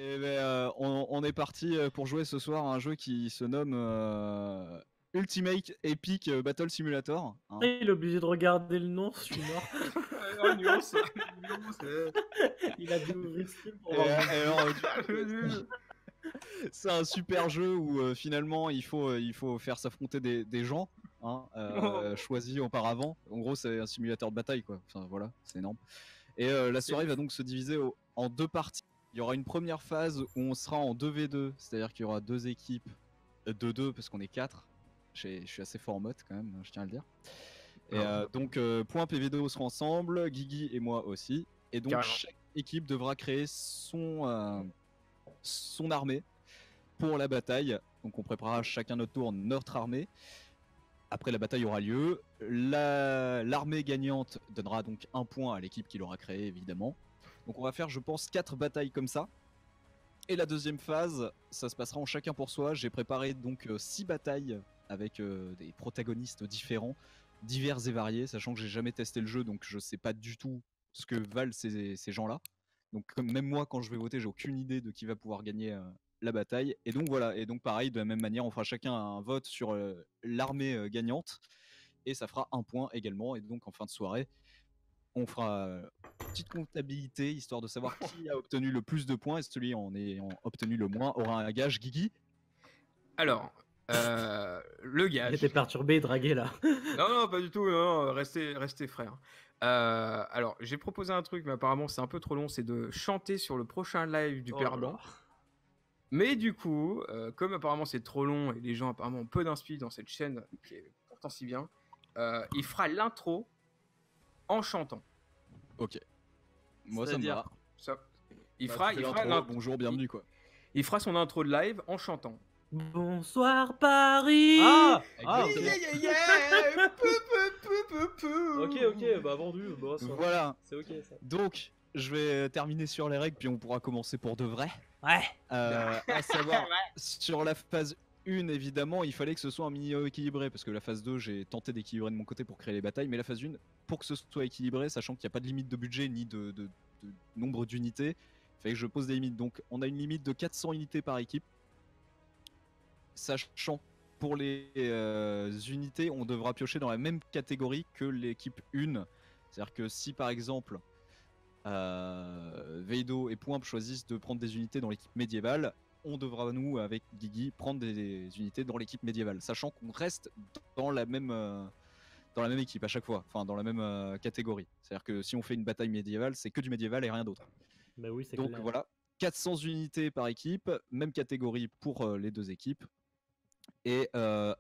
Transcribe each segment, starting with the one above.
Et ben, on est parti pour jouer ce soir à un jeu qui se nomme Ultimate Epic Battle Simulator. Hein. Il est obligé de regarder le nom, je suis mort. Oh, nuance. Il a dû ouvrir Steam pour Et, voir alors, c'est un super jeu où finalement il faut faire s'affronter des gens hein, choisis auparavant. En gros, c'est un simulateur de bataille, quoi. Enfin, voilà, c'est énorme. Et la soirée va donc se diviser en deux parties. Il y aura une première phase où on sera en 2v2, c'est-à-dire qu'il y aura deux équipes de 2 parce qu'on est 4. Je suis assez fort en mode quand même, je tiens à le dire. Et donc, Point PV2 sera ensemble, Guigui et moi aussi. Et donc, chaque équipe devra créer son armée pour la bataille. Donc, on préparera chacun notre tour notre armée. Après la bataille aura lieu, l'armée gagnante donnera donc un point à l'équipe qui l'aura créé évidemment. Donc on va faire je pense 4 batailles comme ça. Et la deuxième phase, ça se passera en chacun pour soi. J'ai préparé donc 6 batailles avec des protagonistes différents, divers et variés, sachant que j'ai jamais testé le jeu donc je sais pas du tout ce que valent ces gens-là. Donc même moi quand je vais voter j'ai aucune idée de qui va pouvoir gagner la bataille. Et donc voilà, et donc pareil, de la même manière, on fera chacun un vote sur l'armée gagnante et ça fera un point également. Et donc en fin de soirée, on fera une petite comptabilité histoire de savoir qui a obtenu le plus de points et celui en ayant obtenu le moins aura un gage. Guigui. Alors, le gage. J'étais perturbé et dragué là. Non, pas du tout, non, restez frères. Alors, j'ai proposé un truc, mais apparemment c'est un peu trop long, c'est de chanter sur le prochain live du perdant. Mais du coup, comme apparemment c'est trop long et les gens apparemment ont peu d'inspi dans cette chaîne qui est pourtant si bien, il fera l'intro en chantant. Ok. Moi ça me va. Il fera bonjour, bienvenue quoi. Il fera son intro de live en chantant. Bonsoir Paris. Ah ok. Ok, bah vendu. Bon, ça, voilà. C'est ok ça. Donc, je vais terminer sur les règles, puis on pourra commencer pour de vrai. Ouais. À savoir, sur la phase 1, évidemment, il fallait que ce soit un minimum équilibré, parce que la phase 2, j'ai tenté d'équilibrer de mon côté pour créer les batailles, mais la phase 1, pour que ce soit équilibré, sachant qu'il n'y a pas de limite de budget ni de nombre d'unités, il fallait que je pose des limites. Donc, on a une limite de 400 unités par équipe, sachant pour les unités, on devra piocher dans la même catégorie que l'équipe 1. C'est-à-dire que si par exemple Veido et Poimp choisissent de prendre des unités dans l'équipe médiévale, on devra nous avec Guigui prendre des unités dans l'équipe médiévale, sachant qu'on reste dans la même équipe à chaque fois, enfin dans la même catégorie. C'est-à-dire que si on fait une bataille médiévale, c'est que du médiéval et rien d'autre. Bah oui, c'est donc clair. Voilà, 400 unités par équipe, même catégorie pour les deux équipes. Et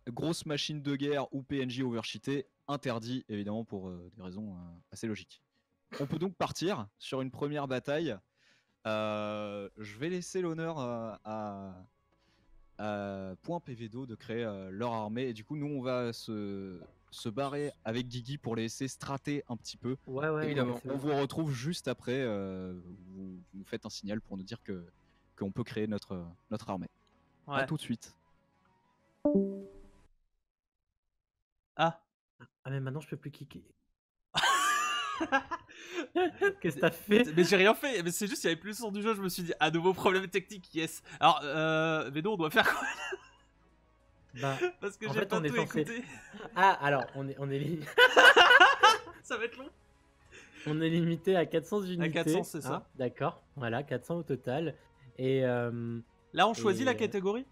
grosse machine de guerre ou PNJ overcheaté, interdit évidemment pour des raisons assez logiques. On peut donc partir sur une première bataille. Je vais laisser l'honneur à Point PV2 de créer leur armée. Et du coup, nous, on va se barrer avec Guigui pour les laisser strater un petit peu. Ouais, évidemment. On vous retrouve juste après. Vous nous faites un signal pour nous dire qu'on peut créer notre armée. Ouais. À tout de suite. Ah, mais maintenant je peux plus cliquer. Qu'est-ce que t'as fait? Mais j'ai rien fait, mais c'est juste qu'il y avait plus le son du jeu, je me suis dit, à nouveau problème technique, yes. Alors, Vedo, on doit faire quoi? Bah, parce que j'ai pas tout écouté. Ah, alors, on est Ça va être long. On est limité à 400 unités. À 400, c'est ça. D'accord, voilà, 400 au total. Et là, on choisit la catégorie?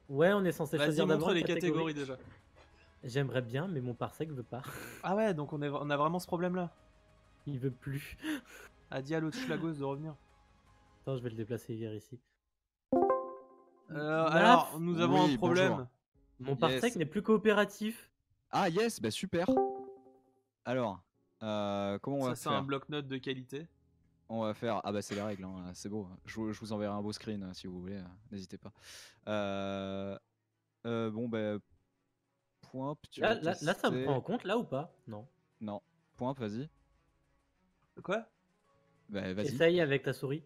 Ouais, on est censé choisir d'abord les catégories déjà. J'aimerais bien, mais mon parsec veut pas. Ah ouais, donc on a vraiment ce problème-là. Il veut plus. A dit à l'autre Schlagos de revenir. Attends, je vais le déplacer vers ici. Alors, nous avons un problème. Bonjour. Mon parsec n'est plus coopératif. Ah yes, bah super. Alors, comment on va faire? Ça, c'est un bloc-notes de qualité. On va faire... Ah bah c'est les règles, hein. C'est beau. Je vous enverrai un beau screen si vous voulez, n'hésitez pas. Bon bah... Point, là, ça me prend en compte, là ou pas? Non. Non. Point, vas-y. Quoi? Bah vas-y. Essaye avec ta souris.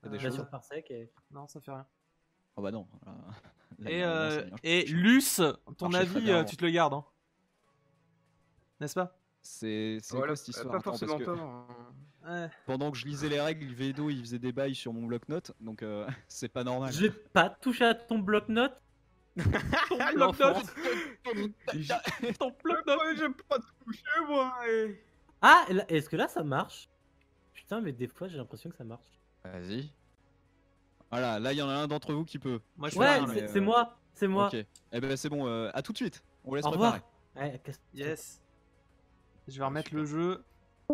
Là sur parsec et... Non, ça fait rien. Oh bah non. Et Luce, ton avis, tu te le gardes, hein? N'est-ce pas? C'est Voilà, quoi cette histoire? pas Attends, parce forcément que tort. Hein. Ouais. pendant que je lisais les règles, Vedo il faisait des bails sur mon bloc-notes, donc c'est pas normal. J'ai pas touché à ton bloc-notes. Ton L'enfant. bloc-notes. Ton bloc-notes. Ouais, j'ai pas touché, moi. Ah, est-ce que là ça marche? Putain, mais des fois j'ai l'impression que ça marche. Vas-y. Voilà, là il y en a un d'entre vous qui peut. Moi, je fais Ouais, rien, mais, c'est moi, c'est moi. Ok. Eh ben c'est bon, à tout de suite. On laisse Au préparer. revoir. Ouais, Yes. Je vais remettre super. le jeu.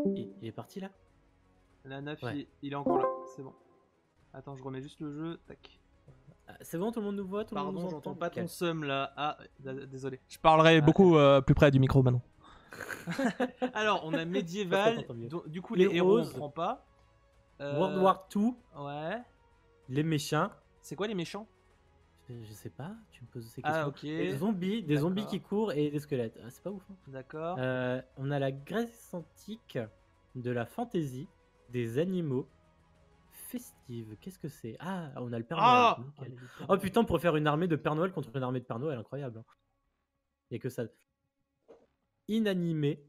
il est parti là? La naf, Ouais. il est encore là. C'est bon. Attends, je remets juste le jeu. Tac. Ah, c'est bon, tout le monde nous voit, tout le monde Pardon, nous j'entends entend. pas ton Nickel. seum là. Ah, désolé. Je parlerai Ah, beaucoup plus près du micro maintenant. Alors, on a Ça médiéval. s'entend mieux. Du coup, Les les héros, on roses. prend pas. World War II, Ouais. les méchants. C'est quoi les méchants? Je sais pas, tu me poses ces Ah, questions. ok. Des zombies, des zombies D'accord. qui courent et des squelettes. Ah, c'est pas ouf. Hein. D'accord. On a la Grèce antique, de la fantaisie, des animaux, festive. Qu'est-ce que c'est? Ah, on a le Père Ah Noël. Nickel. Oh putain, pour faire une armée de Père Noël contre une armée de Père Noël, incroyable. Et que ça. Inanimé.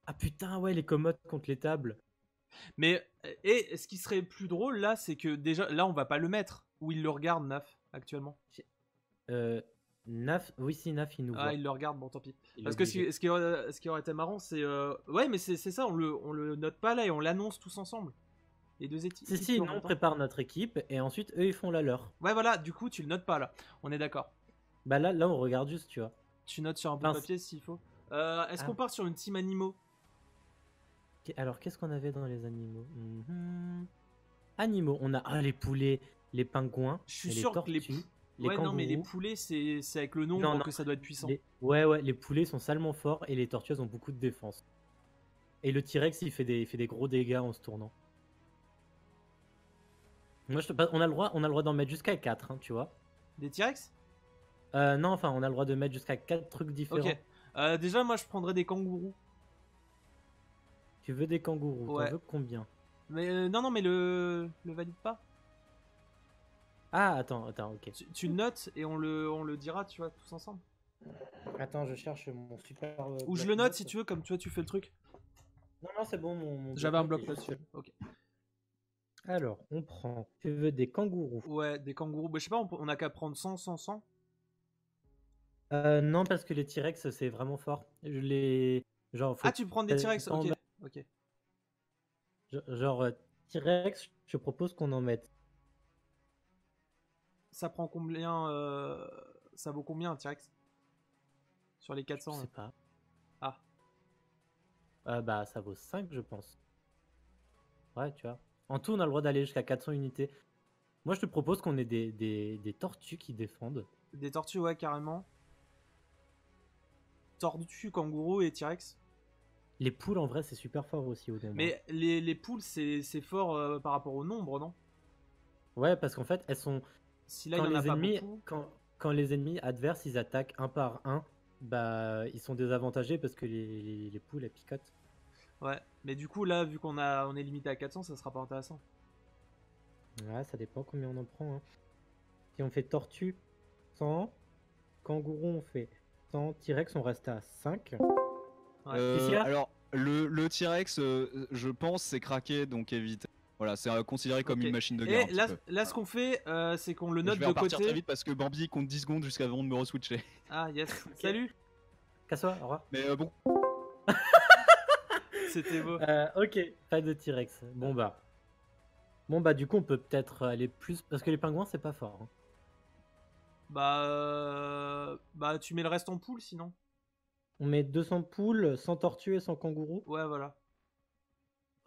Ah putain, ouais, les commodes contre les tables. Mais, et ce qui serait plus drôle là, c'est que déjà, là, on va pas le mettre. Où il le regarde, Naf, actuellement. Naf, oui, si Naf, il nous voit. Ah, il le regarde, bon, tant pis. Il est Parce que obligé. ce qui aurait été marrant, c'est. Ouais, mais c'est ça, on le note pas là et on l'annonce tous ensemble. Les deux équipes. Si, nous on prépare notre équipe et ensuite eux ils font la leur. Ouais, voilà, du coup, tu le notes pas là. On est d'accord. Bah là on regarde juste, tu vois. Tu notes sur un bout de Mince. papier s'il faut. Est-ce Ah. qu'on part sur une team animaux? Alors qu'est-ce qu'on avait dans les animaux? Animaux, on a les poulets, les pingouins, Je suis et sûr les que les tortues, les Ouais, non, mais les kangourous. poulets, c'est avec le nombre Non, non. que ça doit être puissant. Ouais, les poulets sont salement forts et les tortues elles ont beaucoup de défense. Et le T-Rex il fait des gros dégâts en se tournant. Moi, on a le droit d'en mettre jusqu'à 4, hein, tu vois. Des T-Rex? Non, enfin, on a le droit de mettre jusqu'à 4 trucs différents. Ok. Déjà, moi, je prendrais des kangourous. Tu veux des kangourous, Ouais. t'en veux combien? Mais non, mais le valide pas. Ah, attends, ok. Tu le notes et on le dira, tu vois, tous ensemble. Attends, je cherche mon super... Ou je le note si tu veux, comme tu vois, tu fais le truc. Non, c'est bon, mon J'avais un bloc-notes bloc est là-dessus. juste- Ok. Alors, on prend... Tu veux des kangourous? Ouais, des kangourous. Bah, je sais pas, on a qu'à prendre 100, 100, 100. Non, parce que les T-Rex, c'est vraiment fort. Genre, faut Ah, tu prends des T-Rex, en ok. mettre- Ok. Genre, T-Rex, je propose qu'on en mette. Ça prend combien Ça vaut combien un T-Rex? Sur les Je 400 sais là. pas. Ah. Bah, ça vaut 5, je pense. Ouais, tu vois. En tout, on a le droit d'aller jusqu'à 400 unités. Moi, je te propose qu'on ait des tortues qui défendent. Des tortues, ouais, carrément. Tortues, kangourous et T-Rex. Les poules, en vrai, c'est super fort aussi au nombre. Mais les poules, c'est fort par rapport au nombre, non? Ouais, parce qu'en fait, elles sont... Si là, il y en a pas beaucoup. Quand les ennemis adverses, ils attaquent un par un, bah, ils sont désavantagés parce que les poules, elles picotent. Ouais, mais du coup, là, vu on est limité à 400, ça sera pas intéressant. Ouais, ça dépend combien on en prend. Hein. Si on fait tortue, 100. Kangourou, on fait 100. T-Rex, on reste à 5. Ouais. Ici, là Alors, le T-Rex, je pense, c'est craqué, donc évite. Voilà, c'est considéré comme Ok. une machine de guerre. Et là, ce qu'on fait, c'est qu'on le note je vais de repartir côté. très vite parce que Bambi compte 10 secondes jusqu'à avant de me reswitcher. Ah, yes. Salut. Casse-toi, au revoir. Mais bon, C'était beau. Ok, pas de T-Rex. Bon bah, du coup, on peut peut-être aller plus. Parce que les pingouins, c'est pas fort. Hein. Bah, tu mets le reste en poule sinon. On met 200 poules, 100 tortues et 100 kangourous. Ouais, voilà.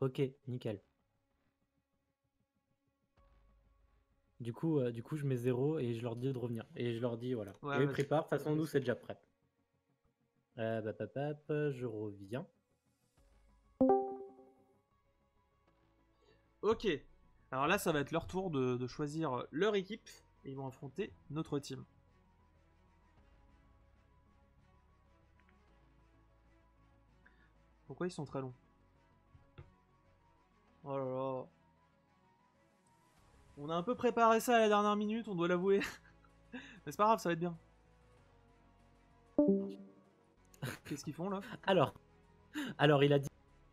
Ok, nickel. Du coup, je mets 0 et je leur dis de revenir. Et je leur dis, voilà. Ouais, Et ils vas-y. préparent, de toute façon, nous, c'est déjà prêt. Je reviens. Ok. Alors là, ça va être leur tour de choisir leur équipe. Et ils vont affronter notre team. Pourquoi ils sont très longs? Oh là là. On a un peu préparé ça à la dernière minute, on doit l'avouer. Mais c'est pas grave, ça va être bien. Qu'est-ce qu'ils font là? Alors, Alors, il a dit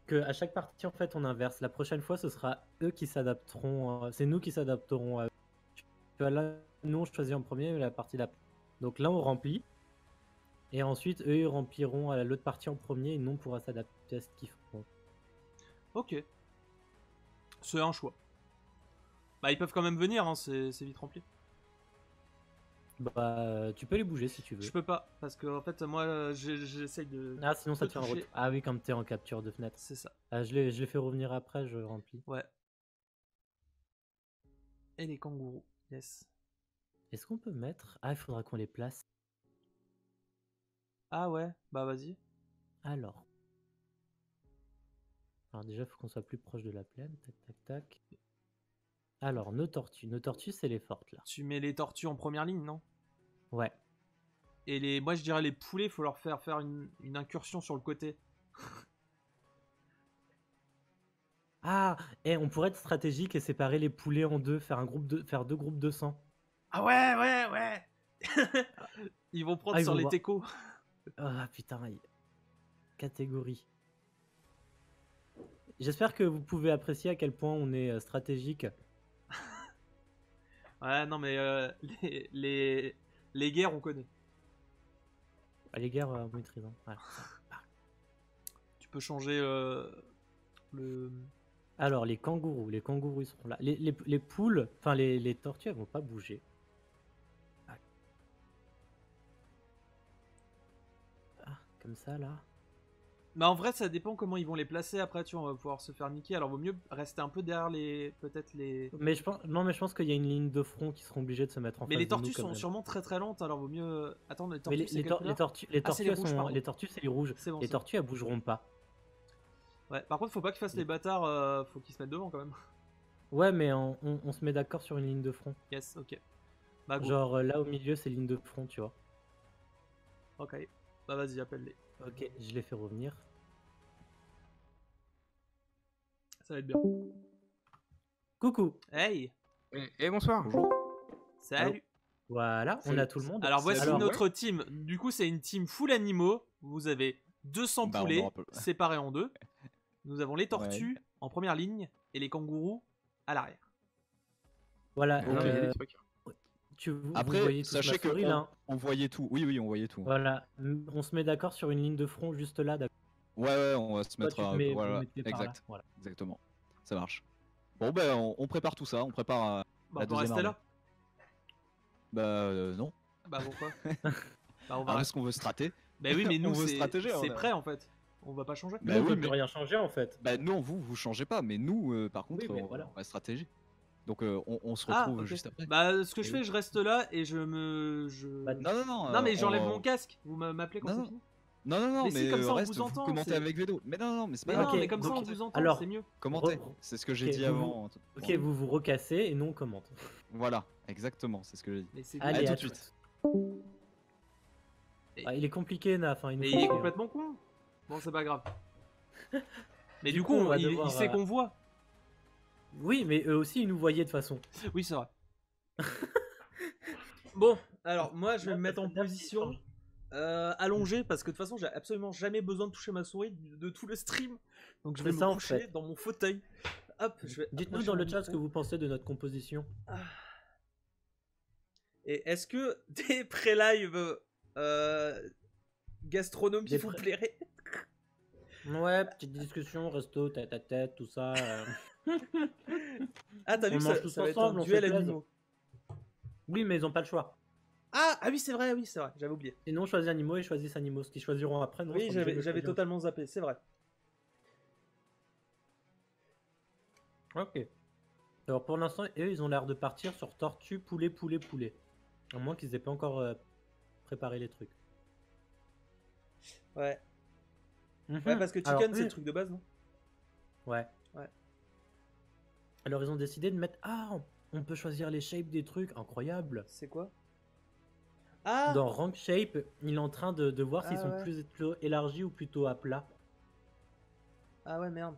que à chaque partie, en fait, on inverse. La prochaine fois, ce sera eux qui s'adapteront. C'est nous qui s'adapterons. Tu vois, là, nous, on choisit en premier la partie d'après. Donc là, on remplit. Et ensuite, eux, ils rempliront à l'autre partie en premier et nous, on pourra s'adapter à ce qu'ils font. Ok. C'est un choix. Bah, ils peuvent quand même venir, hein, c'est vite rempli. Bah, tu peux les bouger si tu veux. Je peux pas, parce que en fait, moi, j'essaye de. Ah, sinon, ça te fait un toucher. retour. Ah oui, comme t'es en capture de fenêtre. C'est ça. Ah, je les fais revenir après, je remplis. Ouais. Et les kangourous, yes. Est-ce qu'on peut mettre... Ah, il faudra qu'on les place. Ah ouais, bah vas-y. Alors déjà, il faut qu'on soit plus proche de la plaine. Tac, tac, tac. Alors, nos tortues. Nos tortues, c'est les fortes, là. Tu mets les tortues en première ligne, non? Ouais. Et moi je dirais les poulets, faut leur faire une incursion sur le côté. Ah, et on pourrait être stratégique et séparer les poulets en deux, faire deux groupes de 100. Ah ouais. Ils vont prendre Ah, ils sur vont les voir. techos. Ah putain, catégorie. J'espère que vous pouvez apprécier à quel point on est stratégique. Ouais, non mais les guerres on connaît. Ah, les gars, on maîtrise. Hein. Voilà. Tu peux changer le... Alors, les kangourous ils seront là. Les poules, enfin les tortues, elles vont pas bouger. Ah, comme ça là. Bah en vrai ça dépend comment ils vont les placer après, tu vois, on va pouvoir se faire niquer. Alors vaut mieux rester un peu derrière peut-être les... Mais je pense qu'il y a une ligne de front qui seront obligés de se mettre en Mais face les de nous, tortues quand sont même. sûrement très lentes, alors vaut mieux... Attends, les Mais tortues c'est quelle couleur les Ah, c'est tortues, les rouges, pardon. les tortues, c'est les rouges. C'est bon, Les c'est tortues, elles bougeront pas. Ouais, par contre faut pas qu'ils fassent les bâtards, faut qu'ils se mettent devant quand même. Ouais, mais on se met d'accord sur une ligne de front. Yes, ok. Bah go. Genre là au milieu, c'est ligne de front, tu vois. Ok. Bah vas-y, appelle-les. Ok, je les fais revenir. Ça va être bien. Coucou. Hey. Et bonsoir. Salut. Voilà, on a tout le monde. Alors voici Salut. notre team. Du coup c'est une team full animaux. Vous avez 200 Bah, on poulets aura pas- séparés en deux. Nous avons les tortues en première ligne et les kangourous à l'arrière. Voilà. Ok, il y a des trucs. Vous Après, voyez tous sachez ma que souris, là, hein. on voyait tout. Oui, on voyait tout. Voilà, on se met d'accord sur une ligne de front juste là. D'accord. Ouais, on va se Toi, mettre tu te à... mets- vous voilà, mettez par là, exact. voilà. Exactement. Ça marche. Bon, ben, on prépare tout ça. On prépare Bah la on peut deuxième rester armée. là. Bah, non. Bah pourquoi Bah on va Alors, rester. est-ce qu'on veut strater? Bah oui mais On nous veut c'est stratéger, on a- prêt en fait. On va pas changer. Bah Nous, on oui, peut mais- plus rien changer en fait. Bah, non, vous changez pas. Mais nous, par contre, Oui, mais on voilà. va stratéger. Donc, on se Ah retrouve ok. juste après. Bah ce que je Oui. fais, je reste là et je... Bah, Non, Non mais on j'enlève va- mon casque. Vous m'appelez quand Non, c'est non. fini Non, Mais si, mais comme ça, on reste, vous entend, commentez c'est- avec Vedo. Mais non, mais c'est pas Mais grave. non mais comme ça donc- on vous entend, alors- c'est mieux. Commentez. Re- C'est ce que j'ai ok, dit vous- avant. Ok, vous recassez et nous on commente. Voilà, exactement, c'est ce que j'ai dit. Mais c'est Allez, tout à de suite. Ah, il est compliqué, Naf. Hein, il nous Mais fait il est chier, hein. complètement con. Bon, c'est pas grave. Mais Du du coup, coup, on va il devoir, sait qu'on voit. Oui, mais eux aussi, ils nous voyaient de toute façon. Oui, c'est vrai. Bon, alors moi, je vais me mettre en c'est bien position allongée parce que de toute façon, j'ai absolument jamais besoin de toucher ma souris de tout le stream. Donc je vais C'est me ça, en coucher fait. dans mon fauteuil. Hop, je vais Dites-nous approcher dans le mon chat ce que micro. vous pensez de notre composition. Et est-ce que des pré-live gastronomie Des vous pré- plairait? Ouais, petite discussion, resto, tête à tête, tout ça. Ah, t'as vu On que mange ça, tous ça va être ensemble, un on duel fait plaisir. animaux. Oui, mais ils ont pas le choix. Ah oui, c'est vrai, j'avais oublié. Sinon, choisis animaux et choisissent animaux. Ce qu'ils choisiront après, nous, on Oui, sera obligés de j'avais choisir. totalement zappé, c'est vrai. Ok. Alors pour l'instant, eux, ils ont l'air de partir sur tortue, poulet. À moins qu'ils aient pas encore préparé les trucs. Ouais. Mhm. Ouais, parce que Alors, chicken, c'est eux- le truc de base, non? Ouais. Ouais. Alors ils ont décidé de mettre... Ah, on peut choisir les shapes des trucs. Incroyable. C'est quoi? Ah Dans Rank Shape, il est en train de voir s'ils Ah sont ouais. plus élargis ou plutôt à plat. Ah ouais, merde.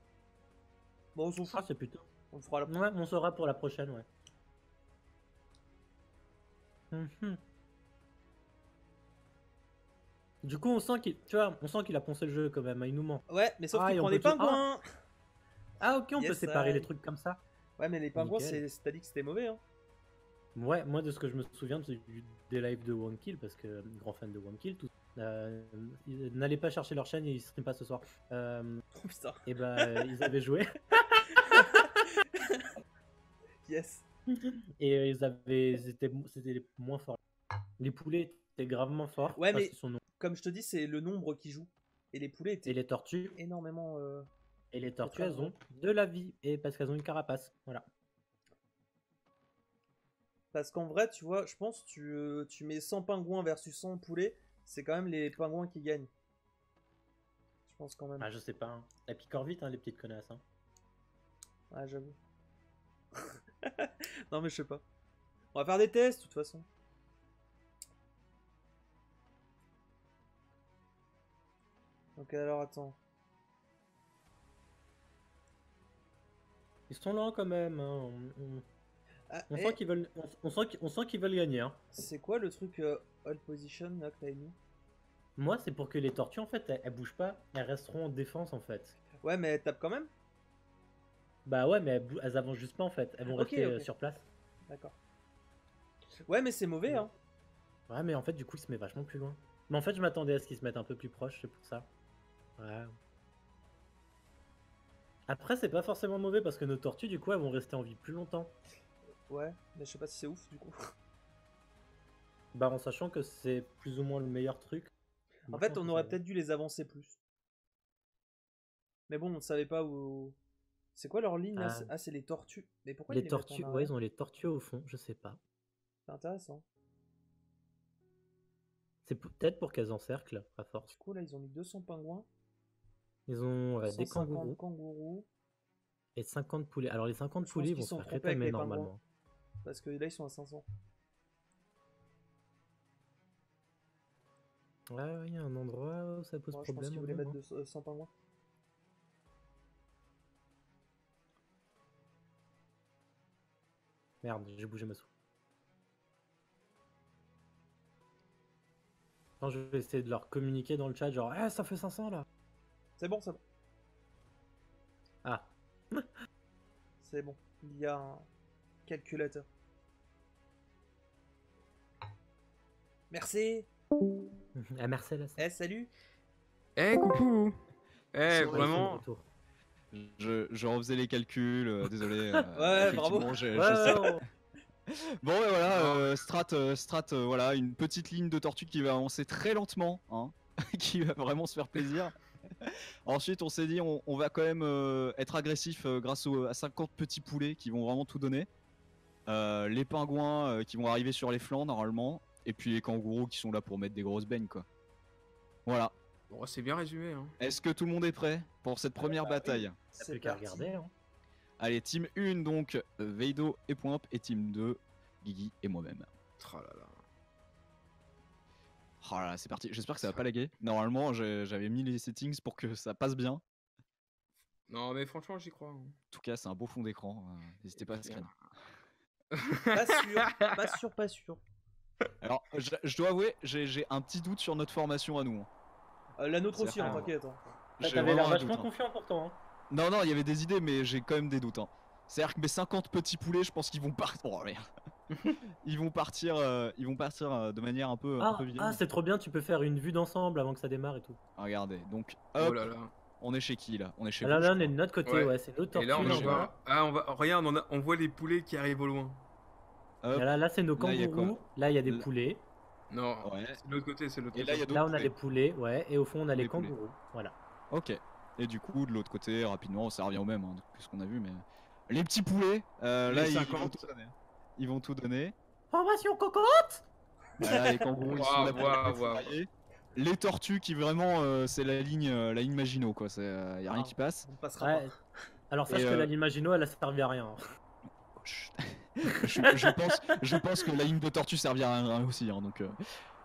Bon, on s'en fout. Ah, c'est plutôt... On le fera là. Ouais, on saura pour la prochaine, ouais. Mhm. Du coup, on sent qu'il a poncé le jeu quand même, hein, il nous ment. Ouais, mais sauf Ah, qu'il et on prend des peut tout- pingouins. Ah, ok, on peut Yes, séparer I. les trucs comme ça. Ouais, mais les pingouins, Nickel. t'as dit que c'était mauvais, hein. Ouais, moi de ce que je me souviens des lives de One Kill, parce que grand fan de One Kill, n'allez pas chercher leur chaîne, ils streament pas ce soir. Oh putain. Et bah, ils avaient joué Yes. et c'était les moins forts. Les poulets étaient gravement forts. Ouais, parce mais- qu'ils sont Comme je te dis, c'est le nombre qui joue. Et les poulets Et étaient les tortues, énormément. elles ont de la vie et parce qu'elles ont une carapace. Voilà. Parce qu'en vrai, tu vois, je pense que tu mets 100 pingouins versus 100 poulets, c'est quand même les pingouins qui gagnent. Je pense quand même. Ah, je sais pas. Hein. Elles picorent vite, hein, les petites connasses. Hein. Ah, j'avoue. Non, mais je sais pas. On va faire des tests, de toute façon. Donc, alors, attends. Ils sont lents quand même. Hein. Ah, On eh, sent qu'ils veulent, on sent qu'ils veulent gagner. Hein. c'est quoi le truc hold position là que t'as mis? Moi, c'est pour que les tortues, en fait, elles bougent pas. Elles resteront en défense, en fait. Ouais, mais elles tapent quand même? Bah ouais, mais elles avancent juste pas, en fait. Elles vont Ok, rester ok. sur place. D'accord. Ouais, mais c'est mauvais, hein. Ouais, mais en fait, du coup, il se met vachement plus loin. Mais en fait, je m'attendais à ce qu'ils se mettent un peu plus proche, c'est pour ça. Ouais. Après, c'est pas forcément mauvais parce que nos tortues, du coup, elles vont rester en vie plus longtemps. Ouais, mais je sais pas si c'est ouf du coup. Bah, en sachant que c'est plus ou moins le meilleur truc. En fait, on aurait peut-être dû les avancer plus. Mais bon, on ne savait pas où. C'est quoi leur ligne là? Ah. Ah, c'est les tortues. Mais pourquoi Les ils les mettent en tortues, ouais, arrière? ils ont les tortues au fond, je sais pas. C'est intéressant. C'est peut-être pour qu'elles encerclent, à force. Du coup, là, ils ont mis 200 pingouins. Ils ont des 150 kangourous kangourous. et 50 poulets. Alors, les 50 Je pense poulets, ils qu'ils vont se sont faire trompés avec rétamer les pingouins. normalement. Parce que là, ils sont à 500. Ouais, il y a un endroit où ça pose Moi, je pense problème. qu'ils au voulaient moment. mettre 100 pingouins. Merde, j'ai bougé ma souris. Attends, je vais essayer de leur communiquer dans le chat, genre, eh, ça fait 500 là. C'est bon, c'est bon. Ah, C'est bon. Il y a un calculateur. Merci. ah merci là. Eh, salut. Eh, coucou. Eh, Ouais, vraiment. Je refaisais les calculs, désolé. Ouais, bravo. effectivement, je Ouais, sais. ouais, Bon, ouais, voilà, strat, voilà, une petite ligne de tortue qui va avancer très lentement, hein, qui va vraiment se faire plaisir. Ensuite, on s'est dit, on va quand même être agressif grâce à 50 petits poulets qui vont vraiment tout donner. Les pingouins qui vont arriver sur les flancs normalement. Et puis les kangourous qui sont là pour mettre des grosses beignes, quoi. Voilà. Bon, c'est bien résumé. Hein. Est-ce que tout le monde est prêt pour cette première bataille? C'est C'est plus qu'à parti. regarder. Hein. Allez, team 1 donc Veido et Poimp, et team 2 Guigui et moi-même. Tralala. Oh là là, c'est parti. J'espère que ça va pas laguer. Normalement, j'avais mis les settings pour que ça passe bien. En Non, mais franchement, j'y crois. Hein. tout cas, c'est un beau fond d'écran. N'hésitez pas à scanner. Pas sûr, pas sûr, pas sûr. Alors, je dois avouer, j'ai un petit doute sur notre formation à nous. Hein. La nôtre C'est aussi, hein, pas- t'inquiète. Hein. Là, J'ai t'avais l'air vraiment un doute, vachement hein. confiant pourtant. Hein. Non, non, il y avait des idées, mais j'ai quand même des doutes. Hein. C'est-à-dire que mes 50 petits poulets, je pense qu'ils vont partir. Oh merde. Ils vont partir de manière un peu vilaine. Ah, c'est trop bien, tu peux faire une vue d'ensemble avant que ça démarre et tout. Regardez, donc Oh hop, là là. on est chez qui là? On est chez Ah là, vous, là, je on est de crois. notre côté, Ouais. ouais, c'est nos tortues. Et là, on là, en je voit. Ah, regarde, on voit les poulets qui arrivent au loin. Hop, Là, c'est nos Là, il y a kangourous. quoi? Là, il y a des Là- poulets. Non, ouais. c'est de l'autre côté, c'est de l'autre Et côté. là, il y a d'autres Là, on a poulets. des poulets, ouais. Et au fond, on a les Des poulets. kangourous. Voilà. Ok. Et du coup, de l'autre côté, rapidement, ça revient au même, hein, depuis ce qu'on a vu, mais les petits poulets, là, Les ils vont 50. tout donner. Ils vont tout donner. Formation cocotte. Voilà, les kangourous, ils sont là pour Waouh, les waouh. fourrailler. Les tortues qui vraiment, c'est la ligne Maginot, quoi. Y a rien Ah. qui passe. On ne passera Ouais. pas. Alors, sache Et, que la Limagino, elle a servi à rien. Chut. je pense que la ligne de tortue servira à rien aussi, hein, donc.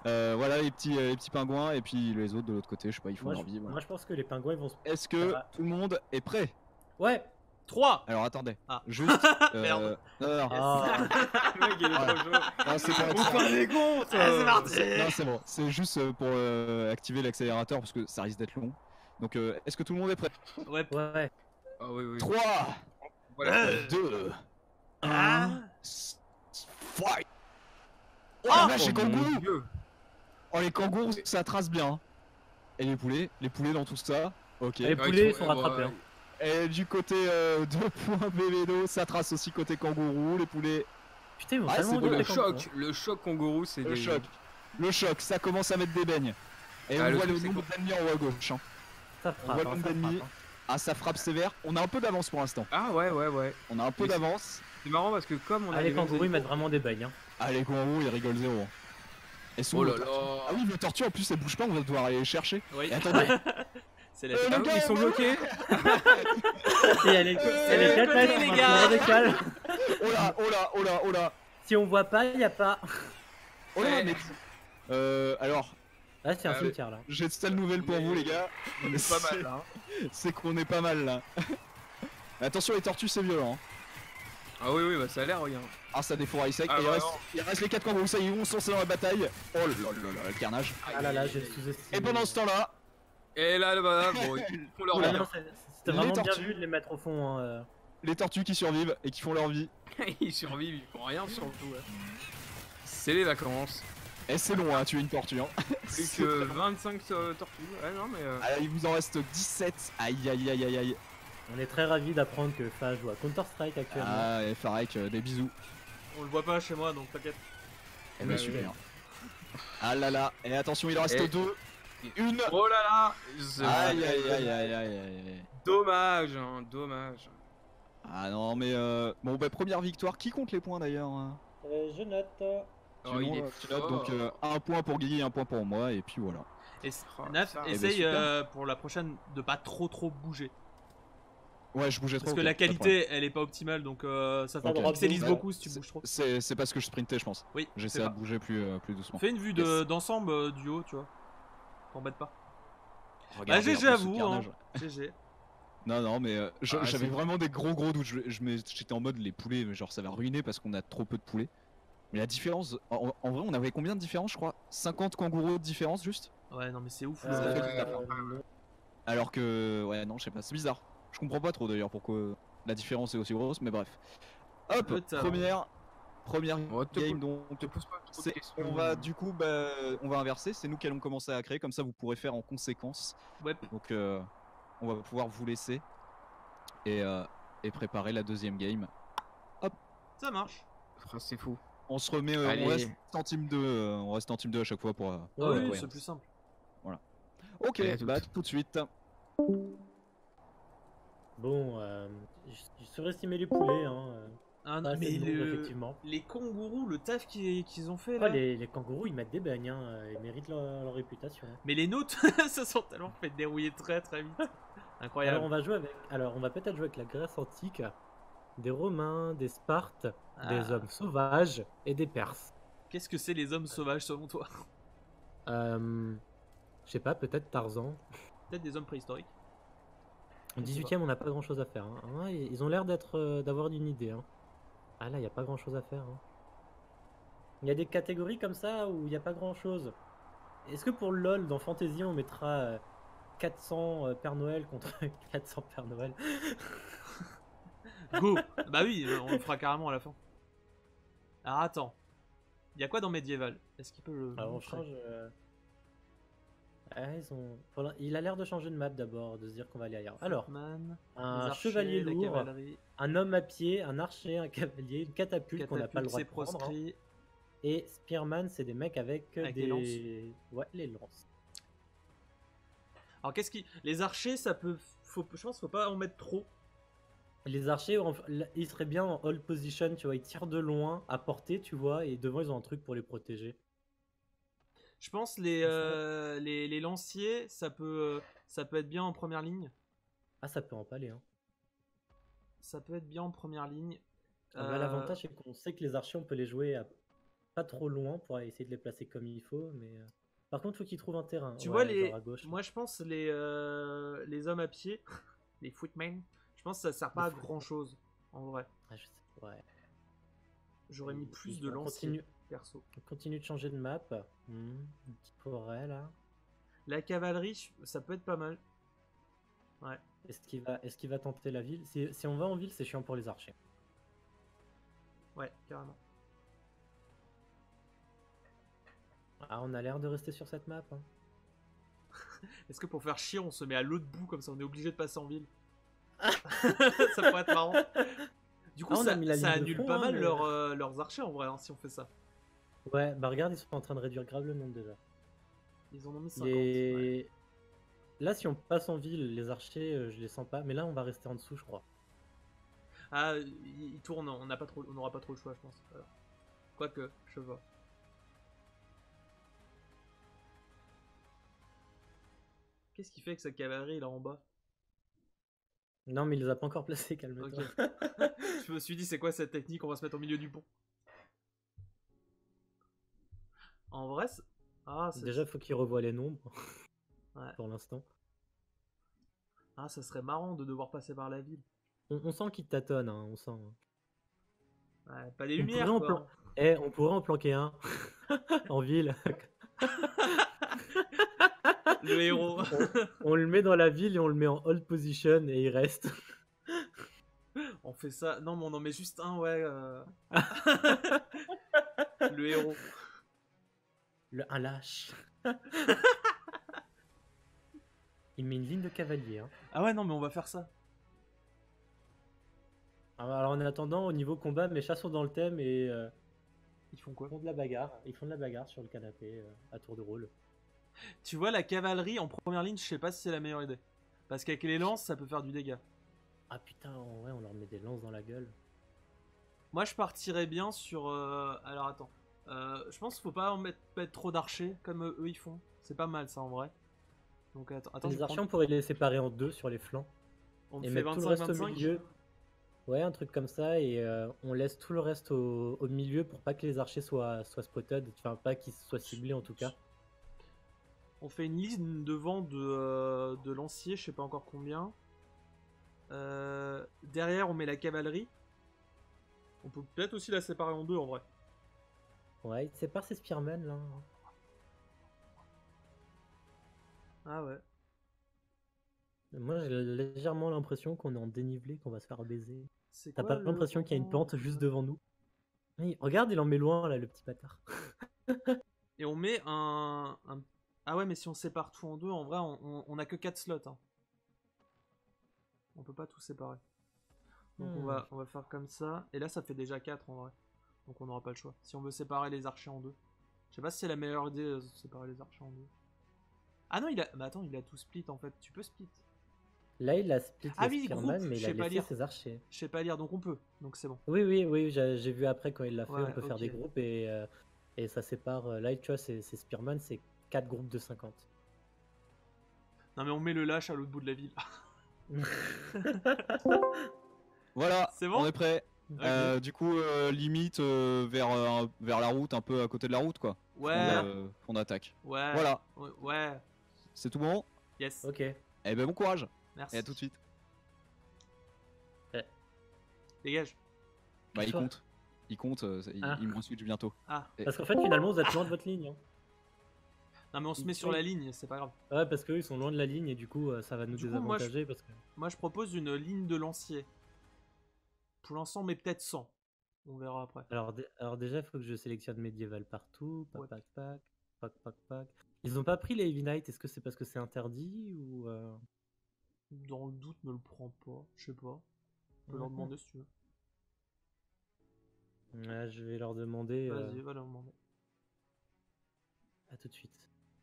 Voilà les petits pingouins et puis les autres de l'autre côté, je sais pas, ils font Moi, leur vie. Voilà. je pense que les pingouins, ils vont se. Est-ce que va. tout le monde est prêt? Ouais. 3. Alors attendez, Ah. juste. Merde. Non, Ah, Le mec, il est trop chaud. non, c'est pas On fait des comptes. C'est parti. Non, c'est bon. C'est juste pour activer l'accélérateur parce que ça risque d'être long. Donc, est-ce que tout le monde est prêt? Ouais. ouais. Ah oui, oui. 3, Voilà. 2, Ah. 1, fight! Oh Ah, la vache, les mon kangourous! Dieu. Oh, les kangourous, ça trace bien. Et les poulets dans tout ça. Ok. Les Ouais, poulets ils sont rattrapés. ouais. Hein. Et du côté 2 points Bévédo, ça trace aussi côté kangourou. Les poulets, Putain, ils vont Ah, tellement c'est vite, beau, les Le kangourous, choc, le choc kangourou, c'est le des... choc. Le choc, ça commence à mettre des beignes. Et Ah, on le voit truc, le c'est nombre d'ennemis en haut à gauche. Hein. Ça On voit frappe, le hein, nombre ça d'ennemis. frappe, hein. Ah, ça frappe sévère. On a un peu d'avance pour l'instant. Ah ouais, ouais, ouais. On a un peu Mais c'est- d'avance. C'est marrant parce que comme on a Ah, les mêmes kangourous, ils éléments- mettent vraiment des bails. Hein. Ah, les kangourous, ils rigolent zéro. Hein. Et sont Oh là le tortue. là. Ah oui, le tortue en plus, elle bouge pas, on va devoir aller les chercher. Oui. Et attendez, C'est la Euh, Ah les oui, gars, ils sont bloqués. Et elle est de côté, les gars. décale. oh là, oh là, oh là, oh là. Si on voit pas, y a pas. Oh là, Ouais. mais. Alors, Ah, c'est un Ah, cimetière là. j'ai de telle nouvelle pour vous, les gars. On est pas mal là. hein. C'est qu'on est pas mal là. Mais attention, les tortues, c'est violent. Hein. Ah oui, oui, bah ça a l'air, regarde. Ah, ça défouraille sec. Ah, Et vraiment. il reste les 4 kangourous, ça y est, on se lance dans la bataille. Oh là là là, le carnage. Ah là là, j'ai sous-estimé. Et pendant ce temps-là, Et là, bah, bon, ils font leur Oh Ah là. vie. non, c'était Les vraiment bien tortues. vu de les mettre au fond. Hein. les tortues qui survivent et qui font leur vie. Ils survivent, ils font rien surtout. Ouais. C'est les vacances. Et c'est long, hein, tuer une tortue. Hein. Plus C'est que très long. 25 tortues. Ouais, non, mais. Ah, il vous en reste 17. Aïe aïe aïe aïe aïe. On est très ravis d'apprendre que Fa joue à Counter-Strike actuellement. Ah, et Farek, des bisous. On le voit pas chez moi, donc t'inquiète. Eh ben Ouais, super. Ah là là, et attention, il en reste Et- 2. Une. Oh là là. Aïe aïe aïe aïe aïe aïe. Dommage, hein, dommage. Ah non, mais bon, bah, première victoire. Qui compte les points d'ailleurs hein Je note. Oh, Tu il est notes, tu notes, fort. donc un point pour Guigui, un point pour moi, et puis voilà. Et Oh, Naf, ça. Eh ben, essaye super. pour la prochaine de pas trop bouger. Ouais, je bougeais trop. Parce que ok, la pas de problème. qualité elle est pas optimale donc ça Ok. pixelise Ouais. beaucoup si tu bouges trop. C'est parce que je sprintais, je pense. Oui, J'essaie c'est de ça. bouger plus doucement. Fais une vue Yes. d'ensemble du haut, tu vois. T'embête pas. Regardez, GG en plus, à ce vous, carnage. GG. Non, non, mais Ah, j'avais c'est- vraiment des gros doutes. J'étais en mode les poulets, mais genre ça va ruiner parce qu'on a trop peu de poulets. Mais la différence, en vrai, on avait combien de différence, je crois 50 kangourous de différence juste. Ouais, non mais c'est ouf. Ça fait tout à fait. Euh, Alors que, ouais, non, je sais pas, c'est bizarre. Je comprends pas trop d'ailleurs pourquoi la différence est aussi grosse, mais bref. Hop, Putain. première Oh, te game pose- donc. te pose pas trop de c'est- questions. On va du coup, bah, on va inverser. C'est nous qui allons commencer à créer, comme ça vous pourrez faire en conséquence. Ouais. Donc, on va pouvoir vous laisser et préparer la deuxième game. Ça marche. Ah, c'est fou. On se remet, Allez. on reste en team 2, on reste en team 2 à chaque fois pour. Ouais, Ah oui, ouais. c'est plus simple. Ok, Allez, à bah toutes. tout de suite. Bon, j'ai surestimé les poulets. Hein. Ah, Pas assez mais de nombre, effectivement. les kangourous, le taf qu'ils ont fait Ouais, là. les kangourous, ils mettent des baignes. Hein. Ils méritent leur réputation. Mais les nôtres, ça sont tellement fait dérouiller très vite. Incroyable. Alors on va jouer avec. Alors on va peut-être jouer avec la Grèce antique, des Romains, des Spartes, des Ah. hommes sauvages et des Perses. Qu'est-ce que c'est les hommes sauvages selon toi? Je sais pas, peut-être Tarzan. Peut-être des hommes préhistoriques. En 18ème, on n'a pas grand chose à faire. Hein. Hein, ils ont l'air d'avoir une idée. Hein. Ah là, il n'y a pas grand chose à faire. Hein. Il y a des catégories comme ça où il n'y a pas grand chose. Est-ce que pour LoL, dans Fantasy, on mettra 400 Père Noël contre 400 Père Noël? Go. Bah oui, on le fera carrément à la fin. Alors attends. Il y a quoi dans Medieval? Est-ce qu'il peut le Alors on montrer? change. Ah, il a l'air de changer de map d'abord, de se dire qu'on va aller ailleurs. Alors, Footman, un les archers, chevalier la lourd, cavalerie, un homme à pied, un archer, un cavalier, une catapulte qu'on n'a pas le droit c'est de prendre. Hein. proscrit. Et Spearman, c'est des mecs avec, Avec des des lances. Ouais, les lances. Alors qu'est-ce qui... Les archers, ça peut... je pense qu'il faut pas en mettre trop. Les archers, ils seraient bien en hold position, tu vois, ils tirent de loin, à portée, tu vois, et devant ils ont un truc pour les protéger. Je pense les lanciers, ça peut être bien en première ligne. Ah, ça peut empaler, hein. Ça peut être bien en première ligne. Bah, l'avantage, c'est qu'on sait que les archers, on peut les jouer pas trop loin pour essayer de les placer comme il faut, mais... Par contre, faut qu'ils trouvent un terrain. Tu Ouais, vois, genre à gauche. moi je pense les hommes à pied, les footmen, je pense que ça sert pas à grand chose, en vrai. Ah, je sais, ouais. J'aurais mis plus de On lanciers, perso. on continue de changer de map. Une petite forêt là. La cavalerie, ça peut être pas mal. Ouais. Est-ce qu'il va tenter la ville? Si on va en ville, c'est chiant pour les archers. Ouais, carrément. Ah, on a l'air de rester sur cette map. Hein. Est-ce que pour faire chier, on se met à l'autre bout, comme ça on est obligé de passer en ville? Ça pourrait être marrant. Du coup, Ah, on a mis la ça ligne de annule front, pas hein, mal mais- leurs archers, en vrai, hein, si on fait ça. Ouais, bah regarde, ils sont en train de réduire grave le nombre déjà. Ils en ont mis 50. Les... Ouais. Là, si on passe en ville, les archers, je les sens pas. Mais là, on va rester en dessous, je crois. Ah, ils tournent, on n'aura pas trop le choix, je pense. Alors. Quoique, je vois. Qu'est-ce qu'il fait avec sa cavalerie là en bas? Non, mais il les a pas encore placés, calme-toi. Ok. Je me suis dit, c'est quoi cette technique? On va se mettre au milieu du pont. En vrai, ah, Déjà, faut qu'ils revoient les nombres. Ouais. Pour l'instant. Ah, ça serait marrant de devoir passer par la ville. On sent qu'ils tâtonnent, hein, on sent. Ouais, pas des On lumières, pourrait quoi. on pourrait en planquer un en ville. Le héros. On le met dans la ville et on le met en hold position et il reste. On fait ça. Non, mais on en met juste un, ouais. Le héros. Un lâche. Il met une ligne de cavalier. Hein. Ah ouais, non, mais on va faire ça. Alors en attendant, au niveau combat, mes chats sont dans le thème et Ils font quoi? font de la bagarre. Ils font de la bagarre sur le canapé à tour de rôle. Tu vois, la cavalerie en première ligne, je sais pas si c'est la meilleure idée. Parce qu'avec les lances, ça peut faire du dégât. Ah putain, en vrai, on leur met des lances dans la gueule. Moi, je partirais bien sur. Alors attends. Je pense qu'il faut pas mettre trop d'archers comme eux ils font. C'est pas mal ça en vrai. Donc attends, je Les vais archers, prendre- on pourrait les séparer en deux sur les flancs. on Et fait mettre tout le reste au 25-25. milieu. Ouais, un truc comme ça. Et on laisse tout le reste au milieu pour pas que les archers soient spotted. Enfin, pas qu'ils soient ciblés en tout cas. On fait une ligne devant de lanciers, je sais pas encore combien. Derrière, on met la cavalerie. On peut peut-être aussi la séparer en deux en vrai. Ouais, ils séparent ces spearmen là. Ah ouais. Moi, j'ai légèrement l'impression qu'on est en dénivelé, qu'on va se faire baiser. C'est T'as quoi pas le l'impression qu'il y a une moment pente juste devant nous? Oui, regarde, il en met loin là, le petit bâtard. Et on met un. Ah ouais, mais si on sépare tout en deux, en vrai, on a que 4 slots. Hein. On peut pas tout séparer. Donc on va faire comme ça. Et là, ça fait déjà 4 en vrai. Donc on n'aura pas le choix. Si on veut séparer les archers en deux. Je sais pas si c'est la meilleure idée de séparer les archers en deux. Ah non, il a. Mais attends, il a tout split en fait. Tu peux split. Là, il a split Ah les oui, spearmen, groupe, mais je il a sais pas laissé lire. ses archers. Je sais pas lire, donc on peut. Donc c'est bon. Oui, j'ai vu après quand il l'a fait, Ouais, on peut faire ok. des groupes et ça sépare. Là, tu vois, c'est spearmen, c'est 4 groupes de 50. Non mais on met le lâche à l'autre bout de la ville. Voilà, C'est bon on est prêt. Ok. Du coup, limite vers la route, un peu à côté de la route, quoi. Ouais. On attaque. Ouais. Voilà, Ouais. c'est tout bon. Yes. Ok. Eh ben bon courage. Merci. Et à tout de suite. Dégage. Bah il Toi. compte. Il compte, Ah. il me switch bientôt. Ah. Parce qu'en fait, finalement, vous êtes loin de votre ligne. Hein. Non mais on se met sur la ligne, c'est pas grave. Ouais, parce qu'eux, ils sont loin de la ligne et du coup, ça va nous Du coup, moi, désavantager parce que. Moi je propose une ligne de lancier. Pour l'instant, mais peut-être 100. On verra après. Alors déjà, il faut que je sélectionne médiéval partout. Ouais. Pac. Ils ont pas pris les Heavy Knight. Est-ce que c'est parce que c'est interdit ou Dans le doute, ne le prends pas. Je sais pas. On peut leur demander si tu veux. Ouais, je vais leur demander. Vas-y, va leur demander. À tout de suite.